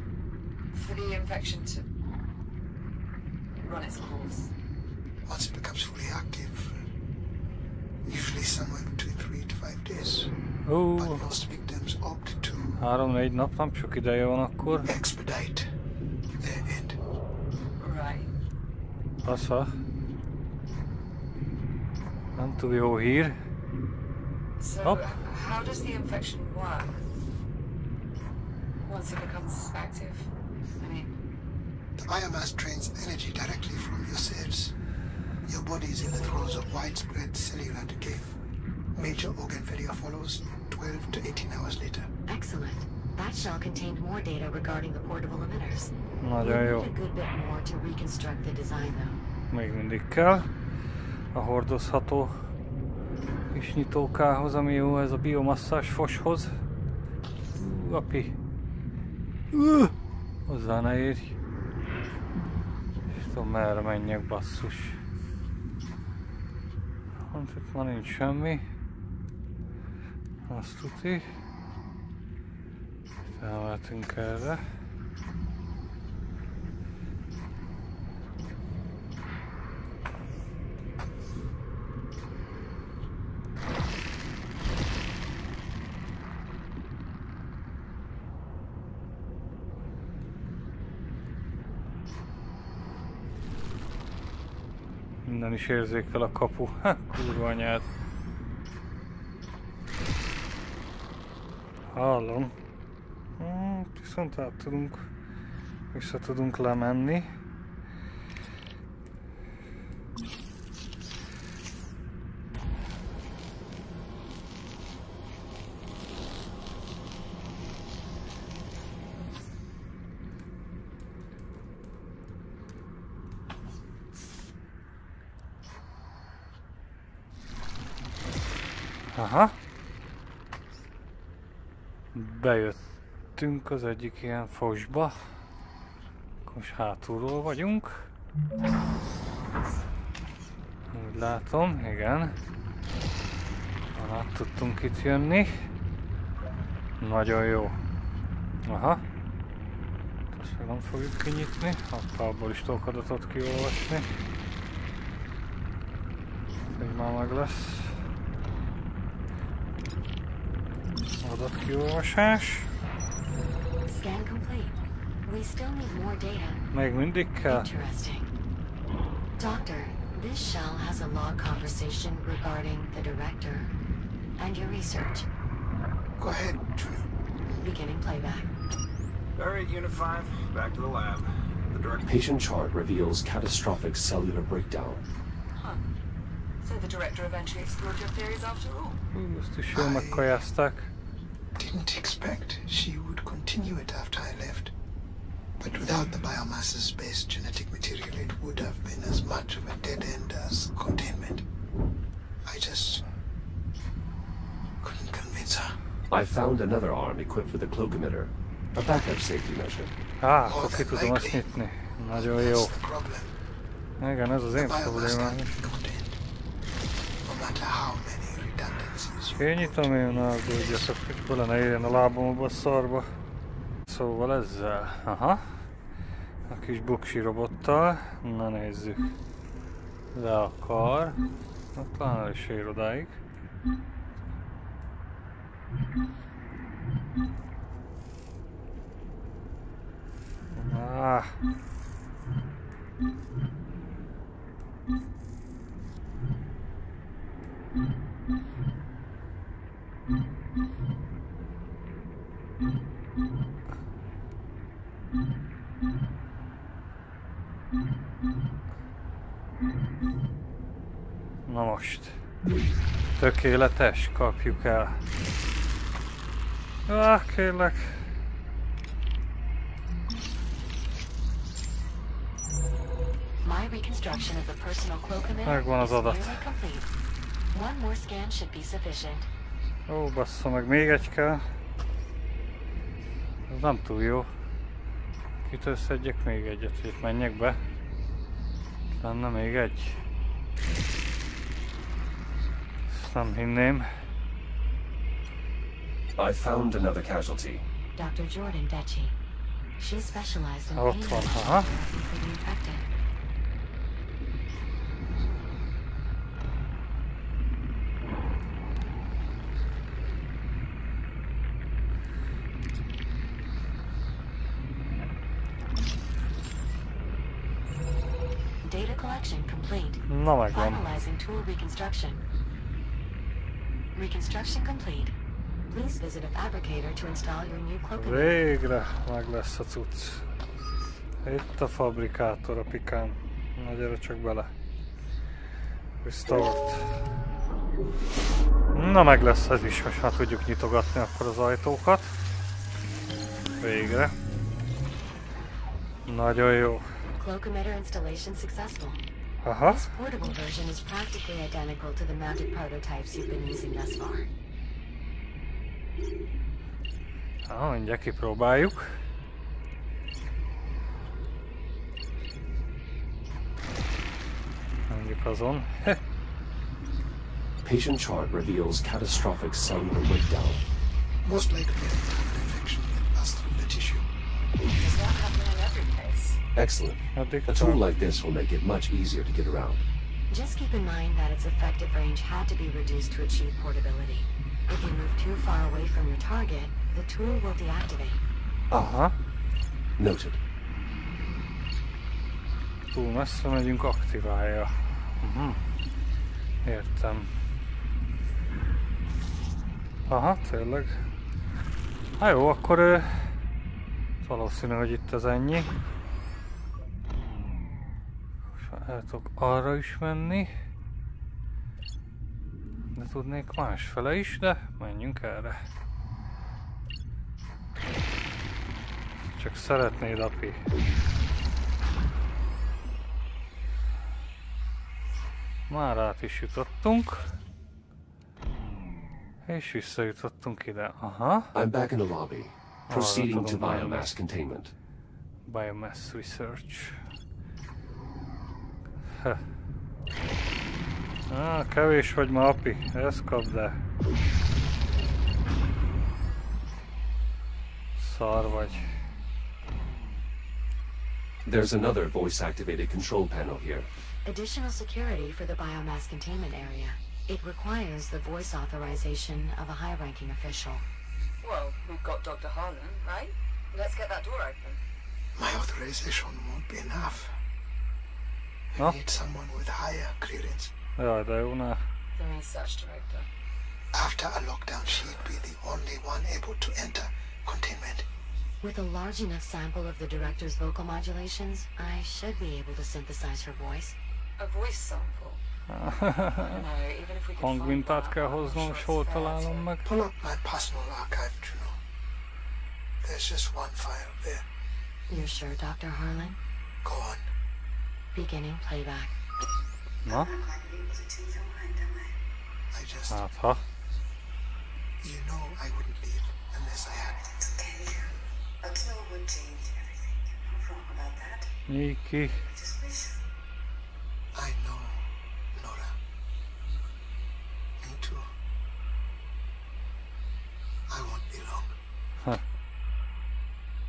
for the infection to run its course? Once it becomes fully active, usually somewhere between 3 to 5 days. But most victims opt to 3-4 nap, nem sok ideje van akkor. expedite their end. Right. Passza. Nem túl jó hír. So, Hop. how does the infection work once it becomes active? I mean, The biomass drains energy directly from your cells. Your body is in the throes of widespread cellular decay. Major organ failure follows 12 to 18 hours later. Excellent. That shell contained more data regarding the portable emitters. Nagyon jó. We'll need a good bit more to reconstruct the design, though. Még mindig kell. A hordozható kis nyitókához, ami jó ez a biomasszás foshoz. Api. Hozzá ne érj. És tudom merre menjek, basszus. Hát itt ma nincs semmi. Azt tuti. Felmehetünk erre. Innen is érzékel a kapu. Ha, kurva anyád. Hallom. Viszont vissza tudunk lemenni. Aha. Bejöttünk az egyik ilyen fosba. Most hátulról vagyunk. Úgy látom, igen. Át tudtunk itt jönni. Nagyon jó. Aha. Ezt meg nem fogjuk kinyitni. Abból is tudok adatot kiolvasni. Ez már meg lesz. Adatkiolvasás. Scan complete. We still need more data. Még mindig kell. Interesting. Doctor, this shell has a log conversation regarding the director and your research. Go ahead, Juno. Beginning playback. Alright, Unit 5, back to the lab. The direct Patient chart reveals catastrophic cellular breakdown. Huh. So the director eventually explored your theories after all. Ezt is jól megkajázták. Didn't expect she would continue it after I left. But without the biomass-based genetic material, it would have been as much of a dead end as containment. I just couldn't convince her. I found another arm equipped with a cloak emitter, a backup safety measure. Akkor ki tudom azt nyitni. Nagyon jó. That's the problem. Igen, ez az én The biomass problémám can't is. be contained, no matter how many redundancies you Kinyitom, én aggódjatok, hogy bele ne érjen a lábamba a szarba. Szóval ezzel, aha. A kis buksi robottal, na nézzük. Le akar. Na, talán el is ér odáig. Na most. Tökéletes, kapjuk el. Kérlek. My reconstruction of the personal cloak emitter Megvan az is adat. nearly complete. One more scan should be sufficient. Ó, bassza meg, még egy kell. Ez nem túl jó. Kitől szedjek még egyet, hogy itt menjek be. Lenne még egy. Ezt nem hinném. I found another casualty. Dr. Jordan Decci. She specialized in Ott pain van, management aha. therapy for the infected. Data collection complete. Na megvan. Finalizing tool reconstruction. Reconstruction complete. Please visit a fabricator to install your new cloak emitter. Végre meg lesz a cucc. Itt a fabrikátor a pikán. Na gyere csak bele. Restart. Na meg lesz ez is, most már tudjuk nyitogatni akkor az ajtókat. Végre. Nagyon jó. Cloak emitter installation successful. Aha. This portable version is practically identical to the mounted prototypes you've been using thus far. Mindjárt kipróbáljuk. Mondjuk azon. Patient chart reveals catastrophic cellular breakdown. Most likely an infection that passed through the tissue. Does that happen in every case? Excellent. Addig A tool like this will make it much easier to get around. Just keep in mind that its effective range had to be reduced to achieve portability. If you move too far away from your target, the tool will deactivate. Aha. Noted. Túl messze megyünk, aktiválja. Értem. Aha, tényleg. Hát jó, akkor valószínű, hogy itt az ennyi. El tudok arra is menni. De tudnék másfele is, de menjünk erre. Csak szeretnéd, api. Már át is jutottunk. És visszajutottunk ide. Aha. I'm back in the lobby. Proceeding to biomass containment. Biomass research. Kevés vagy ma, api. Ezt kapd el. Szar vagy. There's another voice-activated control panel here. Additional security for the biomass containment area. It requires the voice authorization of a high-ranking official. Well, we've got Dr. Harlan, right? Let's get that door open. My authorization won't be enough. You Huh? need someone with higher clearance. Jaj, de jó, ne. The research director. After a lockdown, she'd be the only one able to enter containment. With a large enough sample of the director's vocal modulations, I should be able to synthesize her voice. A voice sample. No, even if we could find Hangmintát that, kell I'm not hoznom, sure és it's hol fair találom to- meg. Pull up my personal archive, Juno. There's just one file there. You're sure, Dr. Harlan? Go on. Beginning playback. Na, I just... hát ha. You know I wouldn't leave unless I had... Nyiki. I know, Nora. Me too. I won't be long.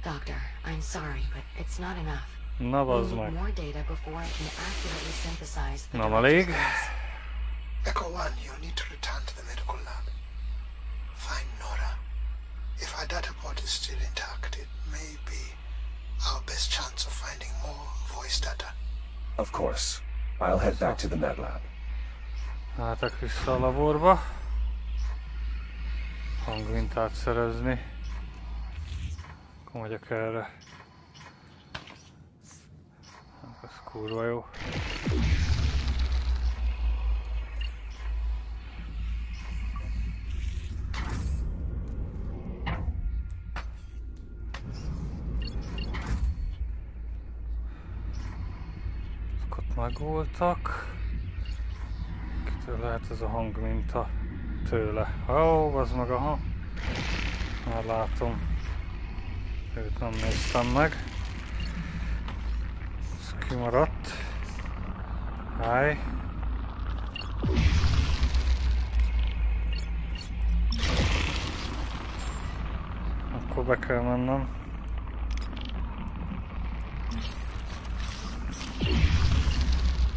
Doctor, I'm sorry, but it's not enough. Na, We bazd need meg. more data before I can accurately synthesize the Nem director's elég. voice. Echo 1, you'll need to return to the medical lab. Find Nora. If our data port is still intact, it may be our best chance of finding more voice data. Of course. I'll head back to the med lab. Álltak vissza a laborba. Hangmintát szerezni. Akkor megyek erre. Ez kurva jó. Ezek ott megvoltak. Kitől lehet ez a hangminta? Tőle. Ó, az meg, aha. Már látom. Őt nem néztem meg. Ez kimaradt. Háj. Akkor be kell mennem.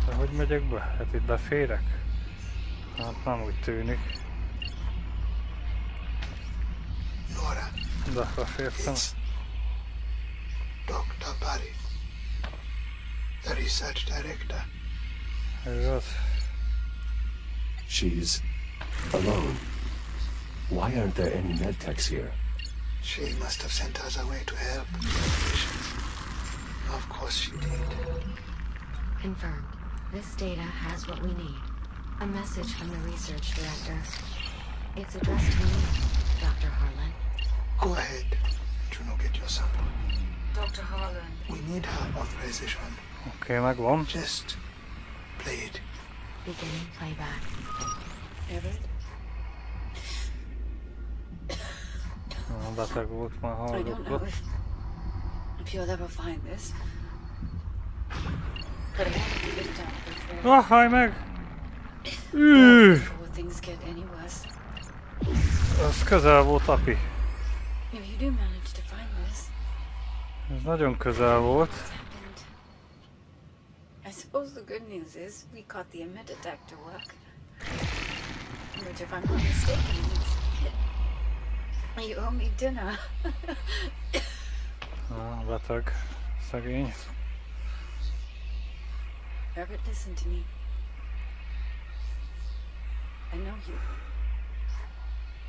De hogy megyek be? Hát itt beférek? Hát nem úgy tűnik. Nora, De befértem. it's Dr. Barry, the research director. Ő az. She's alone. Why aren't there any med techs here? She must have sent us away to help the patients. Of course she did. Confirmed. This data has what we need. A message from the research director. It's addressed to me, Dr. Harlan. Go ahead, Juno, get your sample. Dr. Harlan. We need her authorization. Oké, megvan. Just play it. Beginning playback. Everett? Beteg volt, már I don't know hallgatott. if you'll ever find this. But I want to get it down before, Hajj meg! before things get any worse. Ez közel volt, api. If you do manage to find this, Ez nagyon közel volt. what's happened? I suppose the good news is we caught the emit attack to work. Which, if I'm not mistaken, means you owe me dinner. Beteg. Szegény. Everett, listen to me.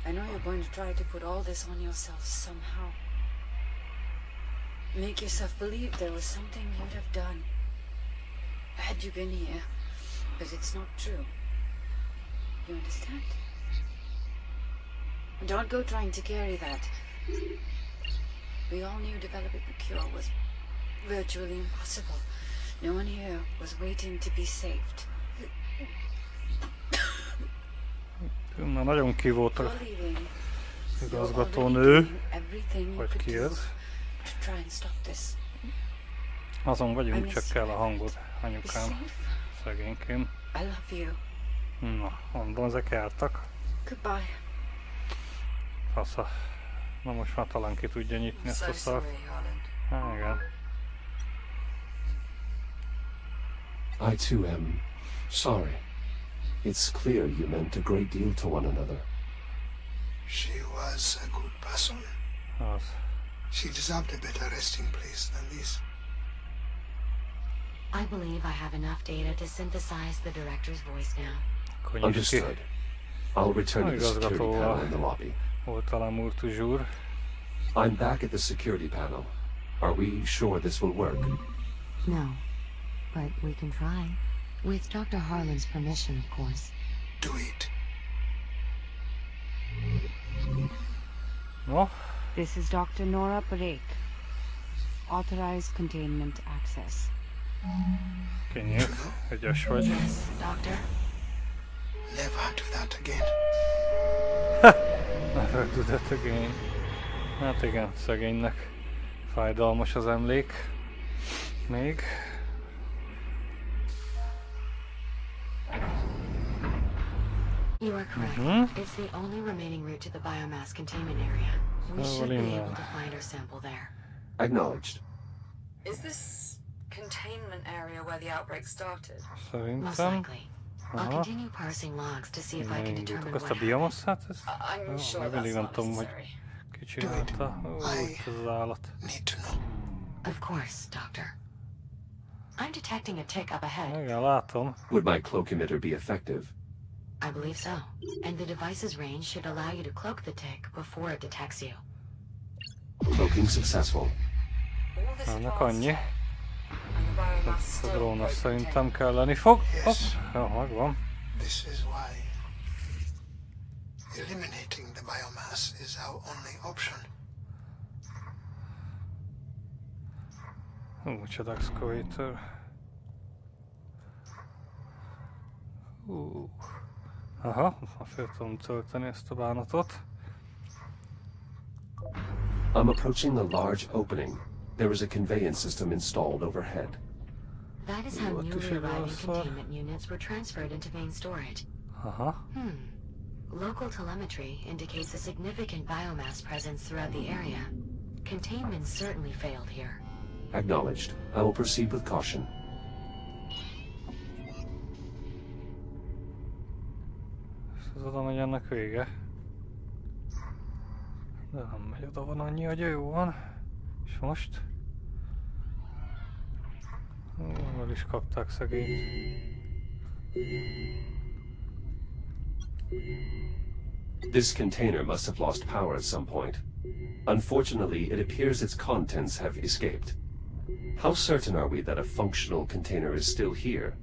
I know you're going to try to put all this on yourself somehow. Make yourself believe there was something you'd have done had you been here, but it's not true. You understand? Don't go trying to carry that. We all knew developing the cure was virtually impossible. No one here was waiting to be saved. Na, nagyon ki volt a igazgatónő, vagy ki ez. Azon vagyunk, csak kell a hangod, anyukám, szegénykém. Na, mondom, ezek jártak. Fasza. Na most már talán ki tudja nyitni ezt a szart. Há, igen. I too am sorry. It's clear you meant a great deal to one another. She was a good person. Az. She deserved a better resting place than this. I believe I have enough data to synthesize the director's voice now. Understood. I'll return to the security panel in the lobby. I'm back at the security panel. Are we sure this will work? No, but we can try. With Dr. Harlan's permission, of course. Do it. No? This is Dr. Nora Parek. Authorized containment access. Kényél, ügyes vagy. Yes, Doctor. Never do that again. Never do that again. Hát igen, szegénynek fájdalmas az emlék. Még. You are correct. It's the only remaining route to the biomass containment area. We should be able to find our sample there. Acknowledged. Is this containment area where the outbreak started? Most likely. I'll continue parsing logs to see if I can determine what happened. Biomassát? I'm sure that's not necessary. Kicsinálta. Ez az állat. Need to know. Of course, Doctor. I'm detecting a tick up ahead. Igen, látom. Would my cloak emitter be effective? I believe so. And the device's range should allow you to cloak the tick before it detects you. Cloaking successful. Annak annyi. A drónos szerintem kelleni fog. Hopp, jó, megvan. This is why eliminating the biomass is our only option. Micsoda excavator. Aha, fel tudom tölteni ezt a bánatot. I'm approaching a large opening. There is a conveyance system installed overhead. That is how newly arriving containment units were transferred into main storage. Local telemetry indicates a significant biomass presence throughout the area. Containment certainly failed here. Acknowledged. I will proceed with caution. Ez oda megy ennek vége. De nem megy oda, van annyi, hogy jó van. És most? El is kapták szegényt. This container must have lost power at some point. Unfortunately, it appears its contents have escaped. How certain are we that a functional container is still here?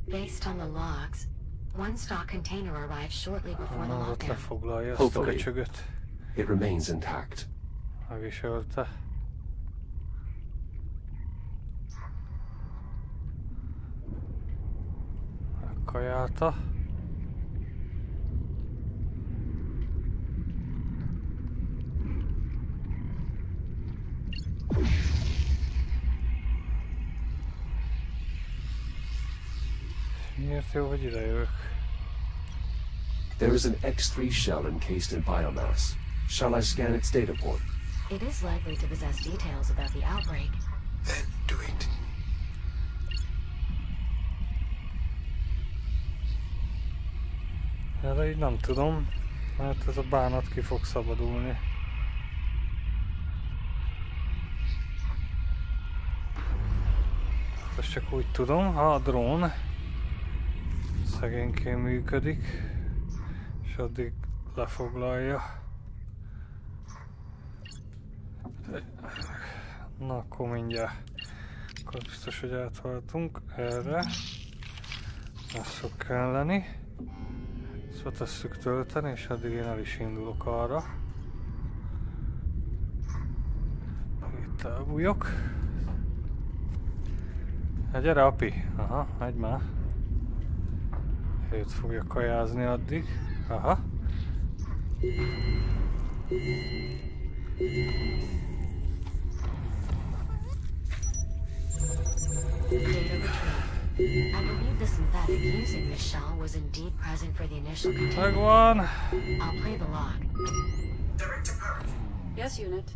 Based on the logs, one stock container arrived shortly before the lockdown. Hopefully, it remains intact. Meg is ölte. Megkajálta. Miért jó, hogy ide jövök? There is an X3 shell encased in biomass. Shall I scan its data port? It is likely to possess details about the outbreak. Then do it. De így nem tudom, mert ez a bánat ki fog szabadulni. Ezt csak úgy tudom, ha a drón szegénykén működik, addig lefoglalja. Na, akkor mindjárt. Akkor biztos, hogy átváltunk erre. Ez fog kelleni. Ezt betesszük tölteni, és addig én el is indulok arra. Itt elbújok. Hát gyere, api! Aha, megy már. Őt fogja kajázni addig. Aha. I believe the synthetic using this shell was indeed present for the initial containment. Megvan. I'll play the log. Director Park. Yes, unit.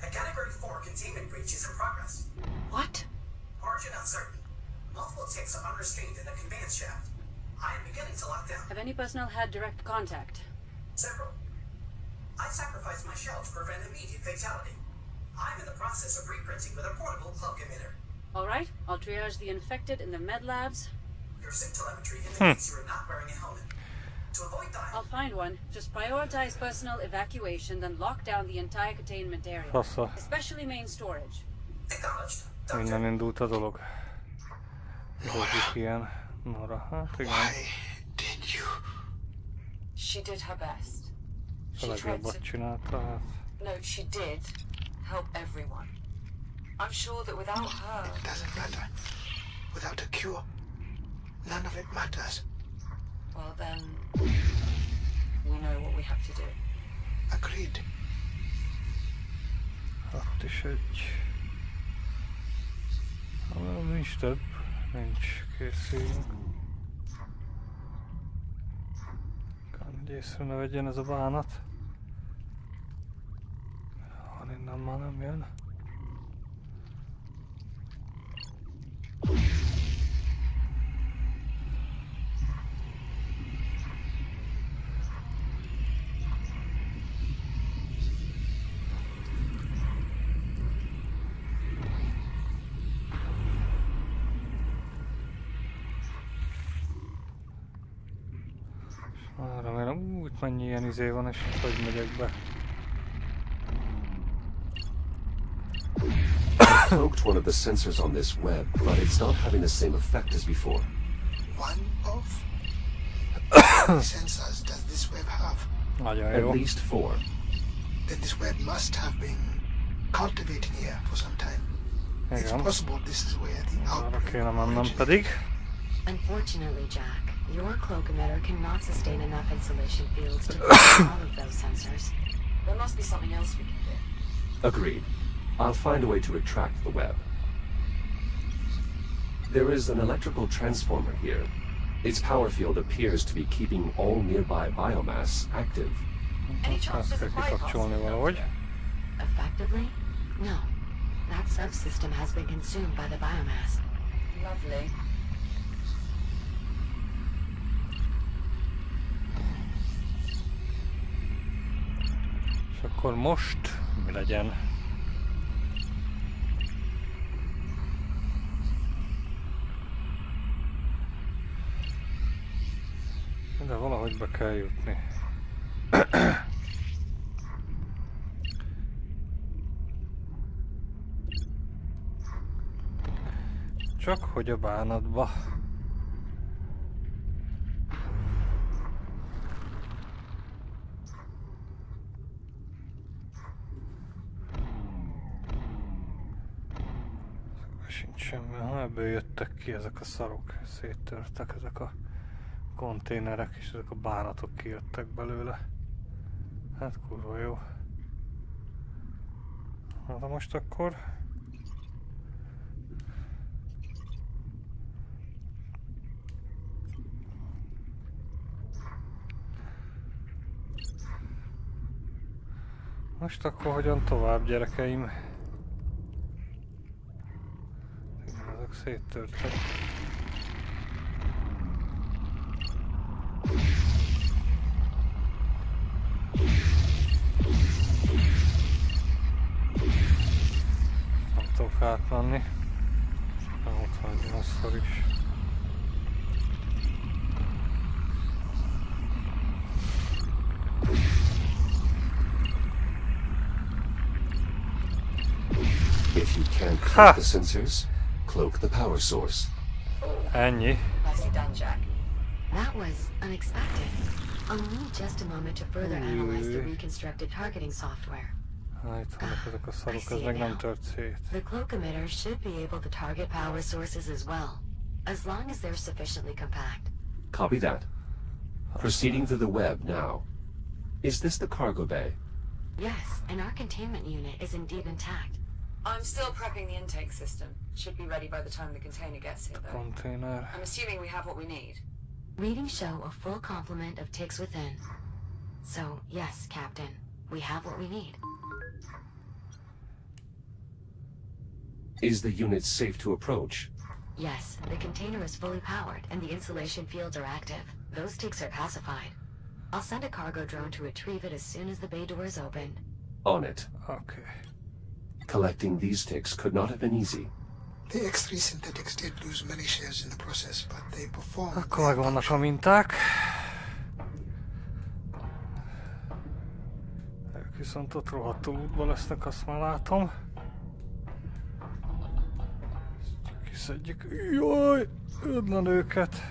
A Category 4 containment breach is in progress. What? Origin uncertain. Multiple ticks are unrestrained in the conveyance shaft. I am beginning to lock down. Have any personnel had direct contact? Several. I sacrificed my shell to prevent immediate fatality. I'm in the process of reprinting with a portable plug emitter. All right, I'll triage the infected in the med labs. Your SIG telemetry indicates you are not wearing a helmet. To avoid dying, I'll find one. Just prioritize personnel evacuation, then lock down the entire containment area. Fasza. Especially main storage. acknowledged. Innen indult a dolog. Ez egyik ilyen. Nora, hát igen. Why did you? She did her best. A legjobbat csinálta, hát. No, she did help everyone. I'm sure that without her... It doesn't matter. Without a cure, none of it matters. Well, then... we know what we have to do. Agreed. Ott is egy... Nincs több. Nincs, készüljünk. Hogy észre ne vegyen ez a bánat. Van innen már nem jön. Remélem, itt mennyi ilyen izé van, és itt hogy megyek be. I poked one of the sensors on this web, but it's not having the same effect as before. One of? How many sensors does this web have? Nagyon At jó. least 4. Then this web must have been cultivating here for some time. It's Igen. possible this is where the Arra outbreak kéne mennem originated. pedig. Unfortunately, Jack, your cloak emitter cannot sustain enough insulation fields to cover all of those sensors. There must be something else we can do. Agreed. I'll find a way to retract the web. There is an electrical transformer here. Its power field appears to be keeping all nearby biomass active. Any chance Ezt there's kell a bypass? kikapcsolni valahogy. Effectively? No. That subsystem has been consumed by the biomass. Lovely. És akkor most mi legyen? De valahogy be kell jutni. Csak hogy a bánatba. Sincs semmi, ha ebből jöttek ki ezek a szarok, széttörtek ezek a konténerek, és ezek a bánatok kijöttek belőle. Hát kurva jó. Na de most akkor... Most akkor hogyan tovább, gyerekeim? Igen, ezek széttörtek. Nem tudok átmenni. Ott van egy masszor is. And cloak the sensors, cloak the power source. Ennyi. Nicely done, Jack. That was unexpected. I'll need just a moment to further analyze the reconstructed targeting software. Itt vannak ezek a I szarok, see ez it meg nem now. tört szét. The cloak emitter should be able to target power sources as well, as long as they're sufficiently compact. Copy that. Proceeding through the web now. Is this the cargo bay? Yes, and our containment unit is indeed intact. I'm still prepping the intake system. Should be ready by the time the container gets here, though. Konténer. I'm assuming we have what we need. Readings show a full complement of ticks within. So, yes, Captain, we have what we need. Is the unit safe to approach? Yes, the container is fully powered and the insulation fields are active. Those ticks are pacified. I'll send a cargo drone to retrieve it as soon as the bay door is opened. On it. Okay. Collecting these ticks could not have been easy. The X3 synthetics did lose many shares in the process, but they performed. Akkor megvannak a minták. Ők viszont ott rohadtul útba lesznek, azt már látom. Kiszedjük. Jaj! Ödlen őket!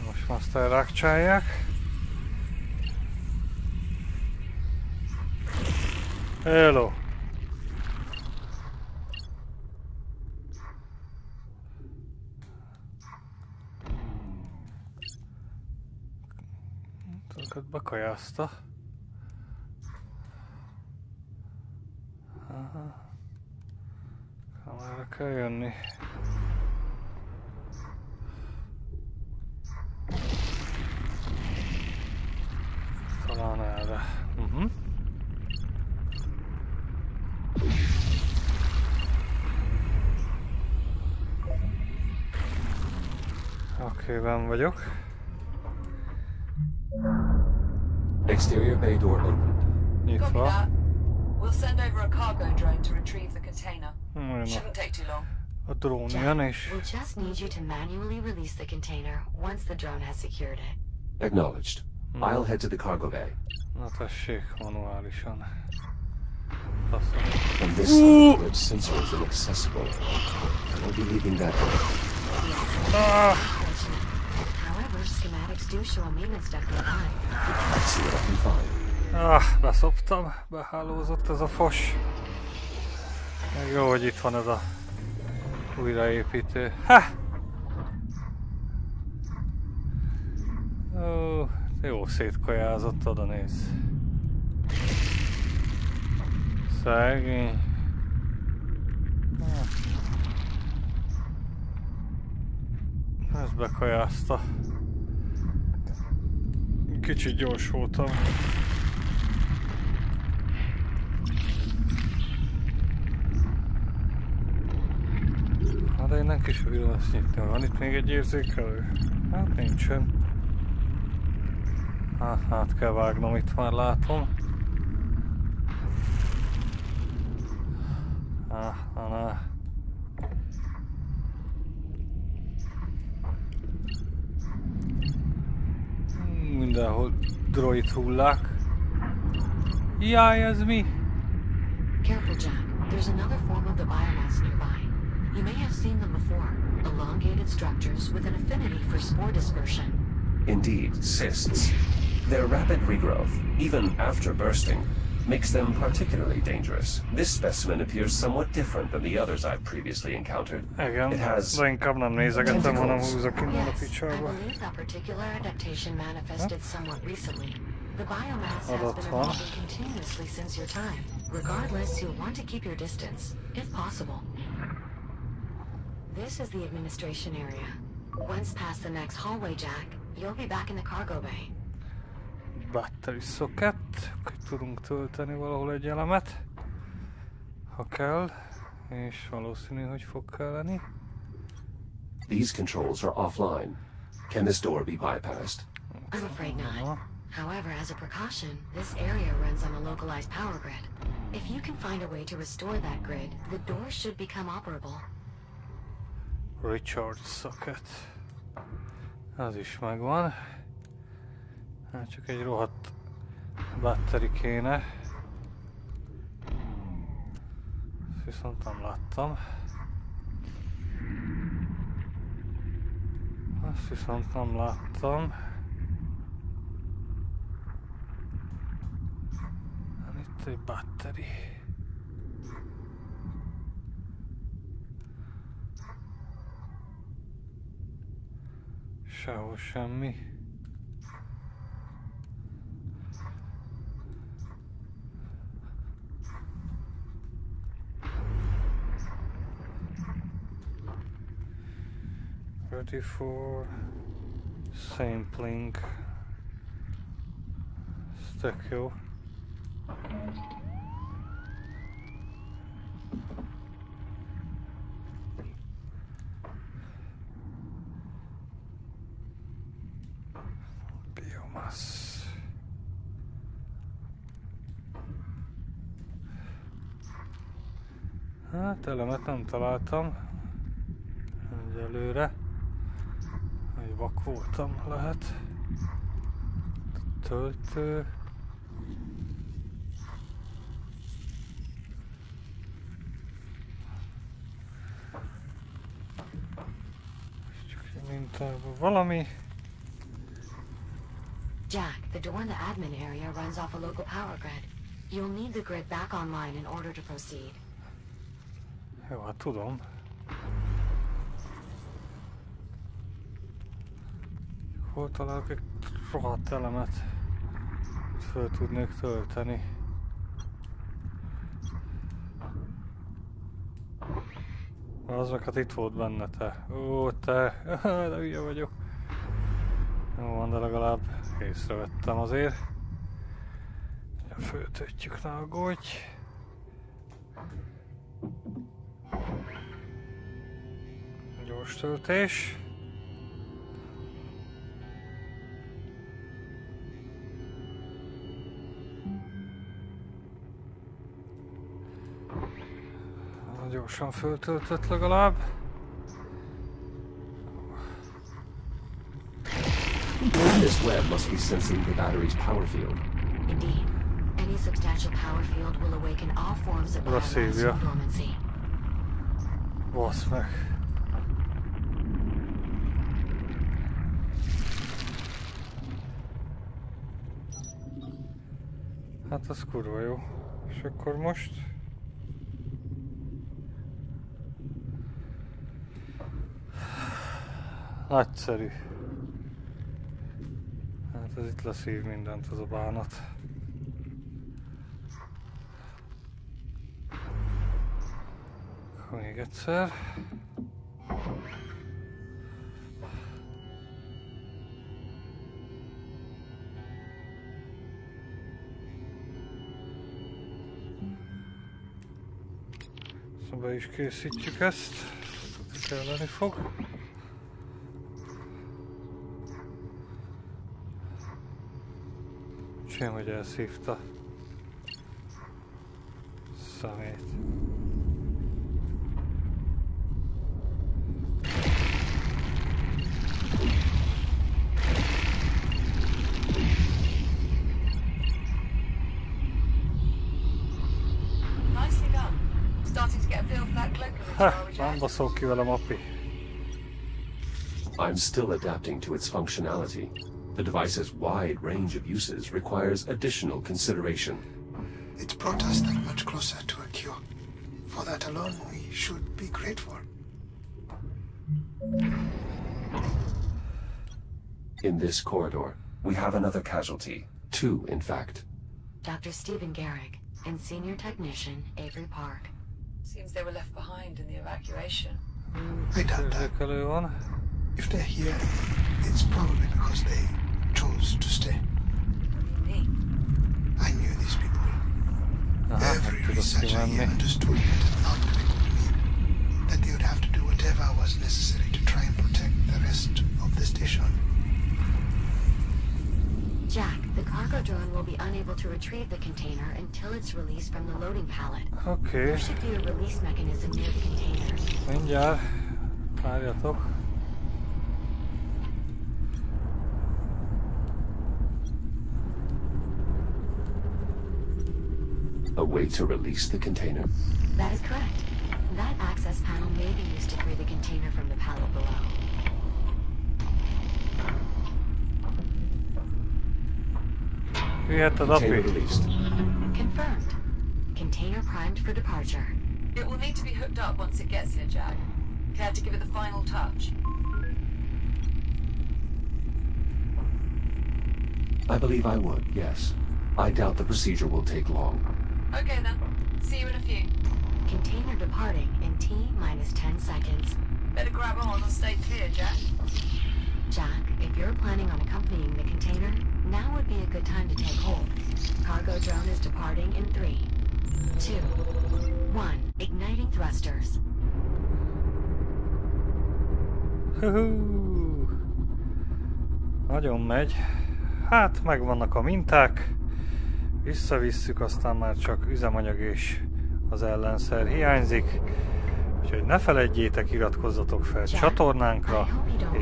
Most azt elrákcsálják. Hello! Őket bekajázta. Aha. Kamerra kell jönni. Talán erre. Oké, benn vagyok. Exterior bay door opened. Copy Nyitva. that. We'll send over a cargo drone to retrieve the container. Nagyon Shouldn't take too long. a drón jön és... We'll just need you to manually release the container once the drone has secured it. Acknowledged. I'll head to the cargo bay. Na tessék, manuálisan. And this side of the bridge sensor is inaccessible. I'll be leaving that door. However, schematics do show a maintenance duct nearby. Let's see what I can find. Beszoptam, behálózott ez a fos. Meg jó, hogy itt van ez a újraépítő. Ha! Ó, jó szétkajázott, oda néz. Szegény. Ezt bekajázta. Kicsit gyors voltam. De innen kisikerül azt nyitni. Van itt még egy érzékelő? Hát nincsen. Hát kell vágnom, itt már látom. Na. Mindenhol droid hullák. Jaj, ez mi? Careful, Jack. There's another form of the biomass nearby. You may have seen them before. Elongated structures with an affinity for spore dispersion. Indeed, cysts. Their rapid regrowth, even after bursting, makes them particularly dangerous. This specimen appears somewhat different than the others I've previously encountered. Igen, It has de inkább nem nézegettem, hanem húzok innen a Yes, I picsába. believe that particular adaptation manifested somewhat recently. The biomass has Adott been van. evolving continuously since your time. Regardless, you'll want to keep your distance, if possible. This is the administration area. Once past the next hallway, Jack, you'll be back in the cargo bay. Battery socket. Tudunk tölteni valahol egy elemet, ha kell, és valószínű, hogy fog kelleni. These controls are offline. Can this door be bypassed? I'm afraid not. However, as a precaution, this area runs on a localized power grid. If you can find a way to restore that grid, the door should become operable. Recharge socket. Az is megvan. Hát csak egy rohadt batteri kéne. Ezt viszont nem láttam. Azt viszont nem láttam. Van itt egy batteri. Sehol semmi. Ready for sampling. Ez tök jó. Biomass. Hát elemet nem találtam egyelőre. Egy vak voltam, lehet. Töltő. Csak egy mintában valami. Jack, the door in the admin area runs off a local power grid. You'll need the grid back online in order to proceed. Jó, hát tudom. Hol találok egy rohadt elemet, hogy föl tudnék tölteni. Az meg hát itt volt benne te. Ó, te! De hülye vagyok. Jó van, de legalább észrevettem azért. Föltöltjük, ne aggódj. Gyors töltés. Gyorsan föltöltött legalább. This web must be sensing the battery's power field. Indeed. Any substantial power field will awaken all forms of biomass from dormancy. Basz meg. Hát az kurva jó. És akkor most... Nagyszerű. Hát ez itt leszív mindent, az a bánat. Akkor még egyszer. Szóval be is készítjük ezt. Kelleni fog. Sem, hogy elszívta. Szemét. Nicely done. Starting to get a feel for that cloak. Nem baszol ki vele, Mapi. I'm still adapting to its functionality. The device's wide range of uses requires additional consideration. It's brought us that much closer to a cure. For that alone, we should be grateful. In this corridor, we have another casualty. Two, in fact. Dr. Stephen Garrick and Senior Technician Avery Park. Seems they were left behind in the evacuation. I doubt that. Érzékelő van. If they're here, it's probably because they chose to stay. I knew these people. Every researcher here understood that an outbreak would mean that they would have to do whatever was necessary to try and protect the rest of the station. Jack, the cargo drone will be unable to retrieve the container until it's released from the loading pallet. Okay. There should be a release mechanism near the container. Mindjárt. Várjatok. A way to release the container? That is correct. That access panel may be used to free the container from the pallet below. Container released. Confirmed. Container primed for departure. It will need to be hooked up once it gets here, Jack. Care to give it the final touch? I believe I would, yes. I doubt the procedure will take long. Okay then. See you in a few. Container departing in T-minus 10 seconds. Better grab on or stay clear, Jack. Jack, if you're planning on accompanying the container, now would be a good time to take hold. Cargo drone is departing in 3, 2, 1. Igniting thrusters. Nagyon megy. Hát, megvannak a minták. Visszavisszük, aztán már csak üzemanyag és az ellenszer hiányzik. Úgyhogy ne feledjétek, iratkozzatok fel csatornánkra,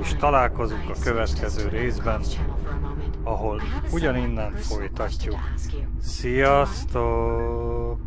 és találkozunk a következő részben, ahol ugyaninnen folytatjuk. Sziasztok!